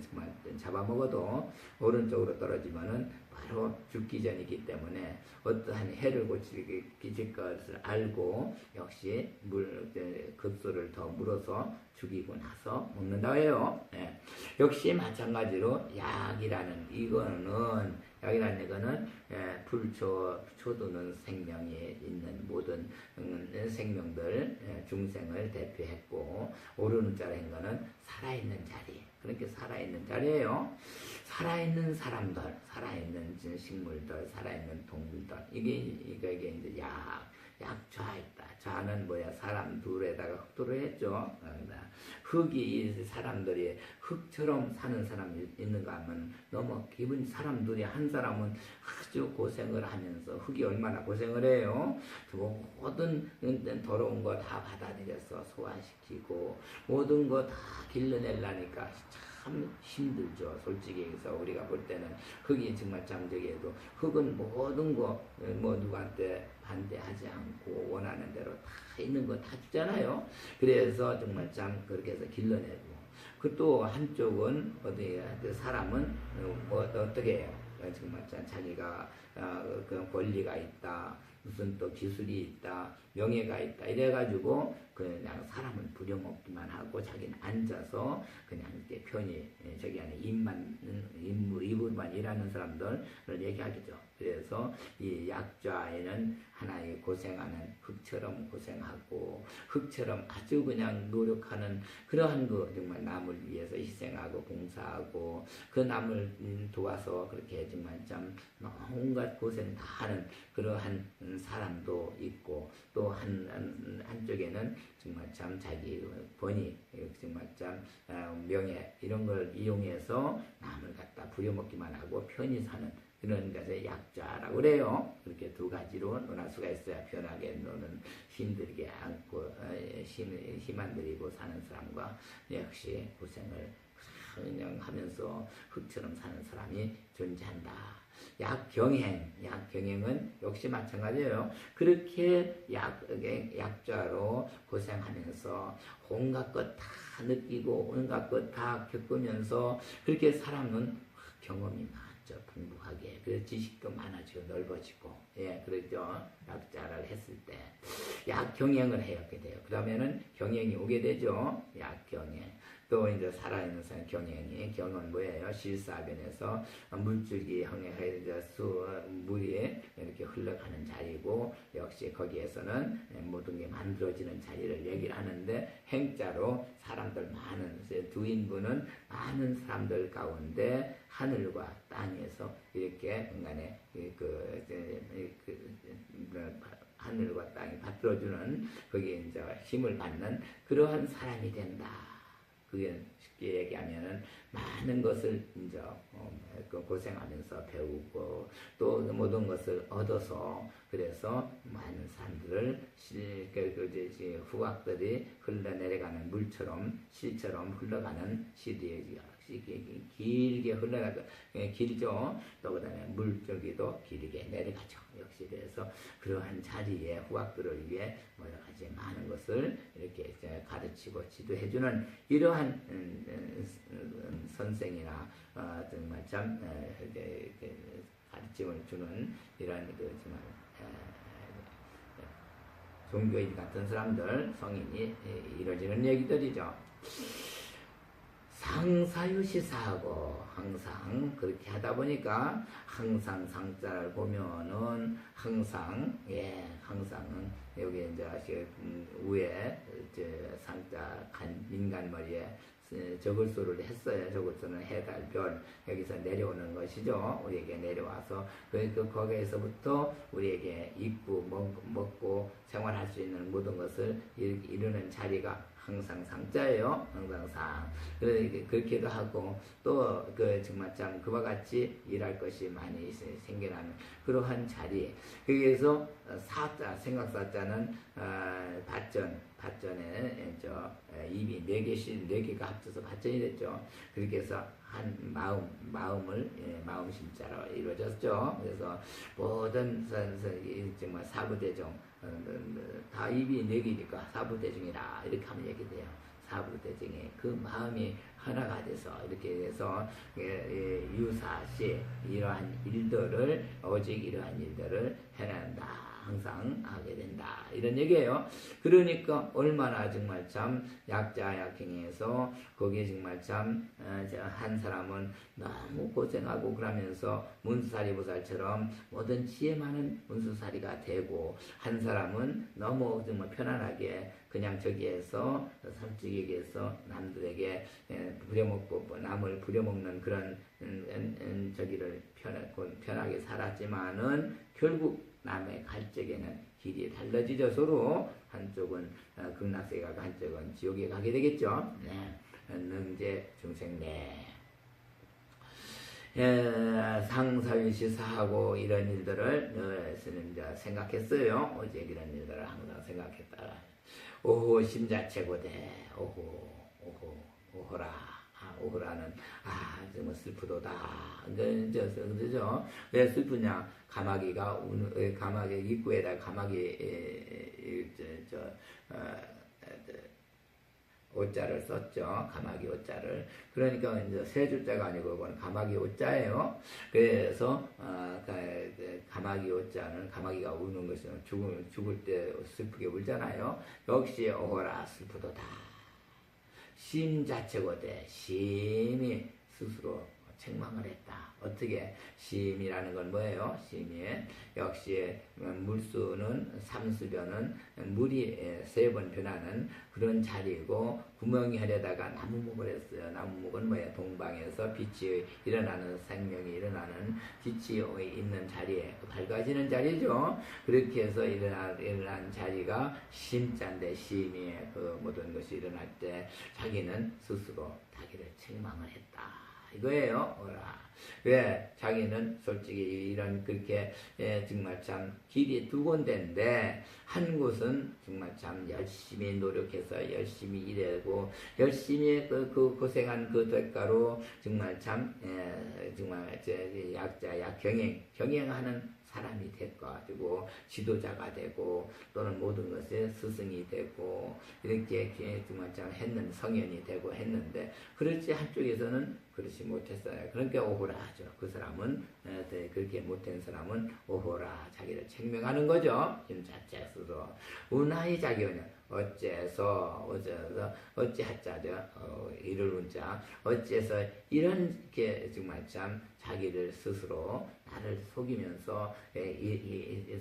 정말 잡아먹어도 오른쪽으로 떨어지면은 바로 죽기 전이기 때문에 어떠한 해를 끼칠 것을 알고 역시 급소를 더 물어서 죽이고 나서 먹는다고 해요. 역시 마찬가지로 약이라는 이거는 초두는 생명이 있는 모든 생명들 중생을 대표했고 오르는 자라는 거는 살아있는 자리. 그렇게 살아있는 자리예요. 살아있는 사람들, 살아있는 식물들, 살아있는 동물들. 이게 이제 약좌있다. 좌는 뭐야? 사람 둘에다가 흙도를 했죠. 흙이 사람들이 흙처럼 사는 사람이 있는가 하면 너무 사람 둘이 한 사람은 아주 고생을 하면서 흙이 얼마나 고생을 해요. 모든 더러운 거 다 받아들여서 소화시키고 모든 거 다 길러내려니까 참 힘들죠. 솔직히 해서 우리가 볼 때는 흙이 정말 잠적해도 흙은 모든 거 누구한테 반대하지 않고 원하는 대로 다 있는 거 다 주잖아요. 그래서 정말 참 그렇게 해서 길러내고 그 또 한쪽은 사람은 어떻게 해요? 정말 참 자기가 그 권리가 있다. 무슨 또 기술이 있다, 명예가 있다 이래가지고 그냥 사람을 부려먹기만 하고 자기는 앉아서 그냥 이렇게 편히 저기 안에 입으로만 일하는 사람들을 얘기하겠죠. 그래서 이 약좌에는 하나의 고생하는 흙처럼 고생하고 흙처럼 아주 그냥 노력하는 그러한 정말 남을 위해서 희생하고 봉사하고 그 남을 도와서 그렇게 정말 참 온갖 고생 다 하는 그러한 사람도 있고 또 한쪽에는 정말 참 자기 권위 정말 참 명예 이런 걸 이용해서 남을 갖다 부려먹기만 하고 편히 사는 이런 것을 약자라고 그래요. 그렇게 두 가지로 논할 수가 있어요. 편하게 노는 힘들게 않고 힘안 들이고 사는 사람과 역시 고생을 그냥 하면서 흙처럼 사는 사람이 존재한다. 약경행은 역시 마찬가지예요. 그렇게 약자로 고생하면서 온갖 것 다 느끼고 온갖 것 다 겪으면서 그렇게 사람은 경험이 많죠. 풍부하게. 그래서 지식도 많아지고 넓어지고, 예, 그렇죠. 약자를 했을 때 약경행을 해야 돼요. 그러면은 경행이 오게 되죠. 약경행. 또 이제 살아있는 사람 경은 뭐예요? 실사변에서 물줄기 형해서 물이 이렇게 흘러가는 자리고, 역시 거기에서는 모든 게 만들어지는 자리를 얘기를 하는데, 행자로 사람들 많은 두 인분은 많은 사람들 가운데 하늘과 땅에서 이렇게 인간의 하늘과 땅이 받들어주는 거기에 이제 힘을 받는 그러한 사람이 된다. 그게 쉽게 얘기하면은 많은 것을 이제 고생하면서 배우고 또 모든 것을 얻어서 그래서 많은 사람들을 후각들이 흘러내려가는 물처럼 실처럼 흘러가는 시대에 길게 흘러가고 길죠. 또 그다음에 물줄기도 길게 내려가죠. 역시 그래서 그러한 자리에 후학들을 위해 여러 가지 많은 것을 이렇게 가르치고 지도해주는 이러한 선생이나 정말 참 가르침을 주는 이러한 정말 종교인 같은 사람들 성인이 이루어지는 얘기들이죠. 상사유시사하고 항상 그렇게 하다 보니까 항상 상자를 보면은 항상은 여기 이제 위에 상자 인간 머리에 저글수를 했어요. 저글수는 해달 별 여기서 내려오는 것이죠. 우리에게 내려와서 거기에서부터 우리에게 입고 먹고 생활할 수 있는 모든 것을 이루는 자리가 항상 상자예요. 항상 상. 그렇게도 하고 또 정말 참 그와 같이 일할 것이 많이 생겨나는 그러한 자리. 거기에서 사자 생각사자는 밭전에 입이 4개가 합쳐서 밭전이 됐죠. 그렇게 해서 한 마음 심자로 이루어졌죠. 그래서 모든 정말 사부대종 다 입이 4개니까 사부대중이라 이렇게 하면 얘기돼요. 사부대중이 그 마음이 하나가 돼서 이렇게 해서 유사시 이러한 일들을 오직 이러한 일들을 해낸다. 항상 하게 된다. 이런 얘기예요. 그러니까 얼마나 정말 참 약자약행에서 거기에 정말 참 한 사람은 너무 고생하고 그러면서 문수사리보살처럼 모든 지혜 많은 문수사리가 되고 한 사람은 너무 정말 편안하게 그냥 저기에서 솔직히 얘기해서 남들에게 부려먹고 남을 부려먹는 그런 저기를 편하게 살았지만은 결국 남의 갈 적에는 길이 달라지죠. 서로 한쪽은 극락세계 가고 한쪽은 지옥에 가게 되겠죠. 네. 능제 중생네. 상사유시사하고 이런 일들을 이제 생각했어요. 어제 이런 일들을 항상 생각했다. 오호 심자체고대 오호라. 오호라는 정말 슬프도다. 그죠? 왜 슬프냐? 가마귀가 가마귀 입구에다 가마귀 오자를 썼죠. 가마귀 오자를. 그러니까 이제 세 줄자가 아니고 그건 가마귀 오자예요. 그래서 가마귀 오자는 가마귀가 우는 것은 죽을 때 슬프게 울잖아요. 역시 오호라 슬프도다. 심 자체거대 심이 스스로 책망을 했다. 어떻게? 심이라는 건 뭐예요? 심이 역시 물수는 삼수변은 물이 3번 변하는 그런 자리고 구멍이 하려다가 나무목을 했어요. 나무목은 뭐예요? 동방에서 빛이 일어나는 생명이 일어나는 빛이 있는 자리에 밝아지는 자리죠. 그렇게 해서 일어난 자리가 심자인데 심이 그 모든 것이 일어날 때 자기는 스스로 자기를 책망을 했다. 이거예요. 오라. 왜? 자기는 솔직히 이런 그렇게 정말 참 길이 두 군데인데 한 곳은 정말 참 열심히 노력해서 열심히 일하고 열심히 그 고생한 그 대가로 정말 참 정말 약자 경영하는 사람이 돼가지고 지도자가 되고 또는 모든 것에 스승이 되고 이렇게 정말 참 했는 성현이 되고 했는데 그렇지 한쪽에서는 그렇지 못했어요. 그러니까 오호라 하죠. 그 사람은 그렇게 못된 사람은 오호라 자기를 책명하는 거죠. 힘 자체에서도 운하의 자기는 어째서 어찌하자죠. 이를 운자 어째서 이렇게 정말 참 자기를 스스로 나를 속이면서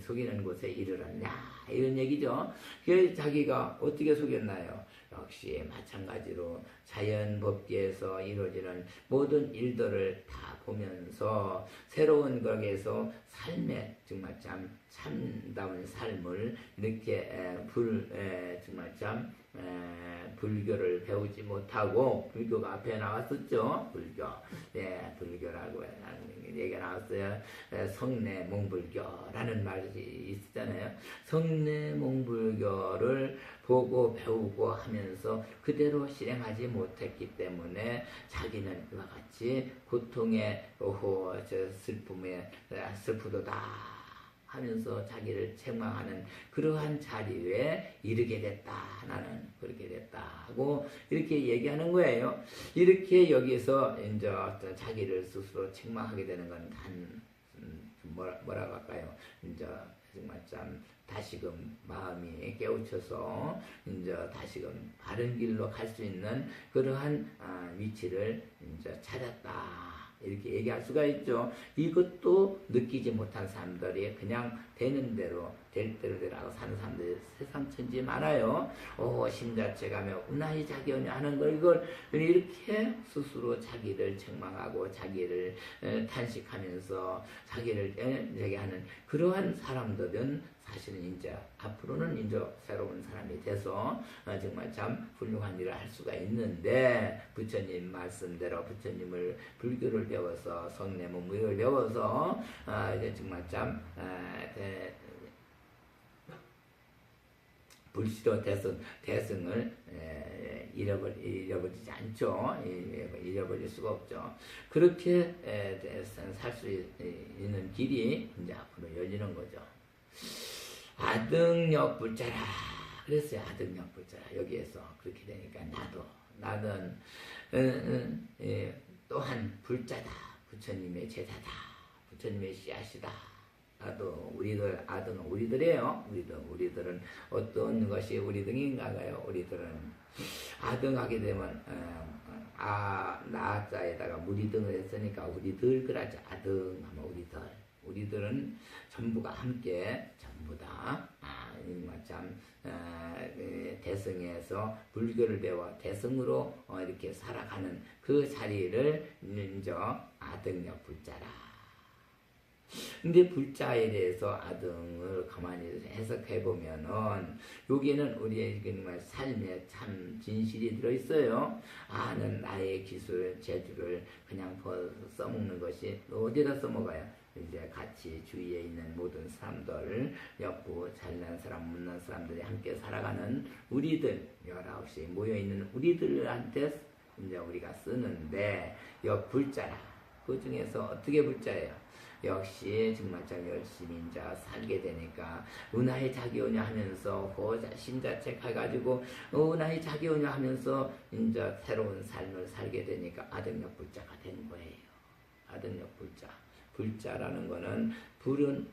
속이는 곳에 이르렀냐 이런 얘기죠. 그 자기가 어떻게 속였나요? 역시 마찬가지로 자연법계에서 이루어지는 모든 일들을 다 보면서 새로운 거기에서 삶의 정말 참다운 삶을 이렇게 정말 참 불교를 배우지 못하고 불교가 앞에 나왔었죠. 불교라고 얘기가 나왔어요. 성내몽불교라는 말이 있었잖아요. 성내몽불교를 보고 배우고 하면서 그대로 실행하지 못했기 때문에 자기는 그와 같이 고통의 슬픔에 슬프도다 하면서 자기를 책망하는 그러한 자리에 이르게 됐다. 나는 그렇게 됐다 하고 이렇게 얘기하는 거예요. 이렇게 여기서 이제 자기를 스스로 책망하게 되는 건 뭐라고 할까요? 이제 정말 참 다시금 마음이 깨우쳐서 이제 다시금 바른 길로 갈 수 있는 그러한 위치를 이제 찾았다. 이렇게 얘기할 수가 있죠. 이것도 느끼지 못한 사람들이 그냥 되는 대로 될 대로 되라고 사는 사람들이 세상 천지 많아요. 심자체가며 운하의 자기언이 하는 걸 이걸 이렇게 스스로 자기를 책망하고 자기를 탄식하면서 자기를 하는 그러한 사람들은 사실은 이제 앞으로는 이제 새로운 사람이 돼서 정말 참 훌륭한 일을 할 수가 있는데 부처님 말씀대로 부처님을 불교를 배워서 성내몽불교를 배워서 이제 정말 참 불시로 대승을 잃어버리지 않죠. 잃어버릴 수가 없죠. 그렇게 살 수 있는 길이 이제 앞으로 열리는 거죠. 아등역 불자라 그랬어요. 아등역 불자라 여기에서 그렇게 되니까 나는 또한 불자다. 부처님의 제자다. 부처님의 씨앗이다. 나도 우리들 아등은 우리들이에요. 우리들은 어떤 것이 우리 등인가요? 우리들은 아등하게 되면 나자에다가 무리등을 했으니까 우리들 그러죠. 아등하면 우리들은 전부가 함께 전부 다 참 대승에서 불교를 배워 대승으로 이렇게 살아가는 그 자리를 이제 아등역 불자라. 근데 불자에 대해서 아등을 가만히 해석해 보면은 여기는 우리의 정말 삶에 참 진실이 들어 있어요. 아는 나의 기술 재주를 그냥 써먹는 것이 어디다 써먹어요? 이제 같이 주위에 있는 모든 사람들, 옆구 잘난 사람, 못난 사람들이 함께 살아가는 우리들, 19이 모여있는 우리들한테 이제 우리가 쓰는데, 불자라. 그 중에서 어떻게 불자예요? 역시 정말 참 열심히 이제 살게 되니까 은하의 자기오냐 하면서 심자책 해가지고 은하의 자기오냐 하면서 이제 새로운 삶을 살게 되니까 아등역 불자가 된 거예요. 아등역 불자. 불자라는 거는 불은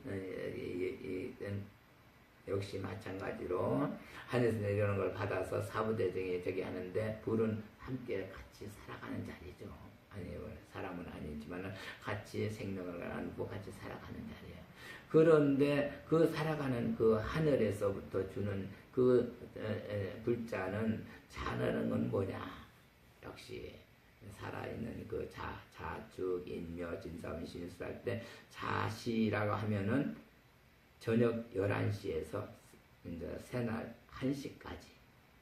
역시 마찬가지로 하늘에서 내려오는 걸 받아서 사부대정에 저기 하는데 불은 함께 같이 살아가는 자리죠. 사람은 아니지만 같이 생명을 안고 같이 살아가는 자리예요. 그런데 그 살아가는 그 하늘에서부터 주는 그 불자는 자라는 건 뭐냐? 역시 살아있는 그 자축, 인묘, 진사원, 신수할 때 자시라고 하면은 저녁 11시에서 이제 새날 1시까지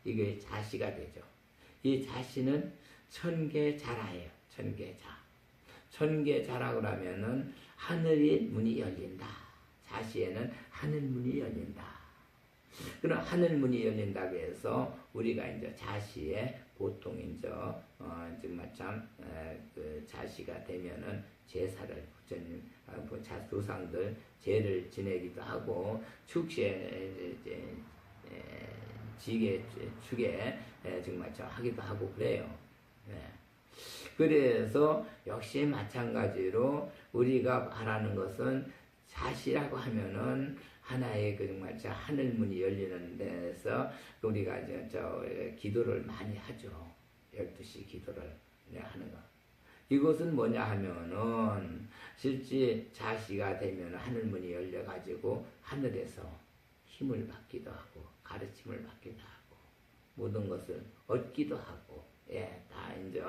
이게 자시가 되죠. 이 자시는 천계자라예요. 천계자. 천개 자락을 하면은 하늘의 문이 열린다. 자시에는 하늘 문이 열린다. 그럼 하늘 문이 열린다고 해서 우리가 이제 자시에 보통 이제 정말 그 자시가 되면은 제사를 부처님 조상들 제를 지내기도 하고 축시에 이제 지게 축에 정말 하기도 하고 그래요. 그래서 역시 마찬가지로 우리가 바라는 것은 자시라고 하면은 하나의 그 정말 하늘 문이 열리는 데서 우리가 기도를 많이 하죠. 12시 기도를 하는 거. 이것은 뭐냐 하면은 실제 자시가 되면 하늘 문이 열려 가지고 하늘에서 힘을 받기도 하고 가르침을 받기도 하고 모든 것을 얻기도 하고 다 이제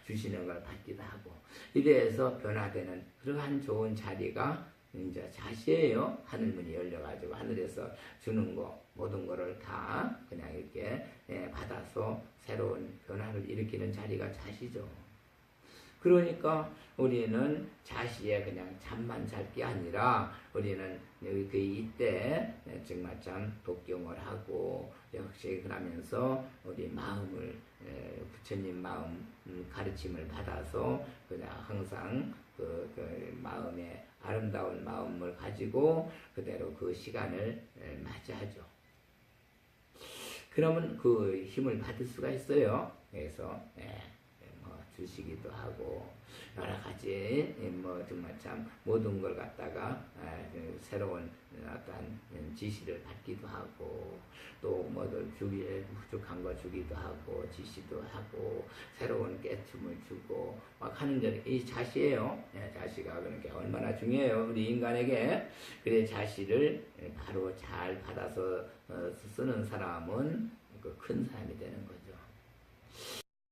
주시는 걸 받기도 하고 이래서 변화되는 그러한 좋은 자리가 이제 자시예요. 하늘문이 열려가지고 하늘에서 주는 거 모든 거를 다 그냥 이렇게 받아서 새로운 변화를 일으키는 자리가 자시죠. 그러니까 우리는 자시에 그냥 잠만 잘 게 아니라 우리는 그 이때 정말 독경을 하고 역시 그러면서 우리 마음을 부처님 마음 가르침을 받아서 그냥 항상 그 마음에 아름다운 마음을 가지고 그대로 그 시간을 맞이하죠. 그러면 그 힘을 받을 수가 있어요. 그래서 주시기도 하고 여러 가지 정말 모든 걸 갖다가 새로운 어떤 지시를 받기도 하고 또 뭐들 부족한 거 주기도 하고 지시도 하고 새로운 깨춤을 주고 막 하는 게 이 자시예요. 자시가 그러니까 얼마나 중요해요. 우리 인간에게. 그래 자시를 바로 잘 받아서 쓰는 사람은 그 큰 사람이 되는 거죠.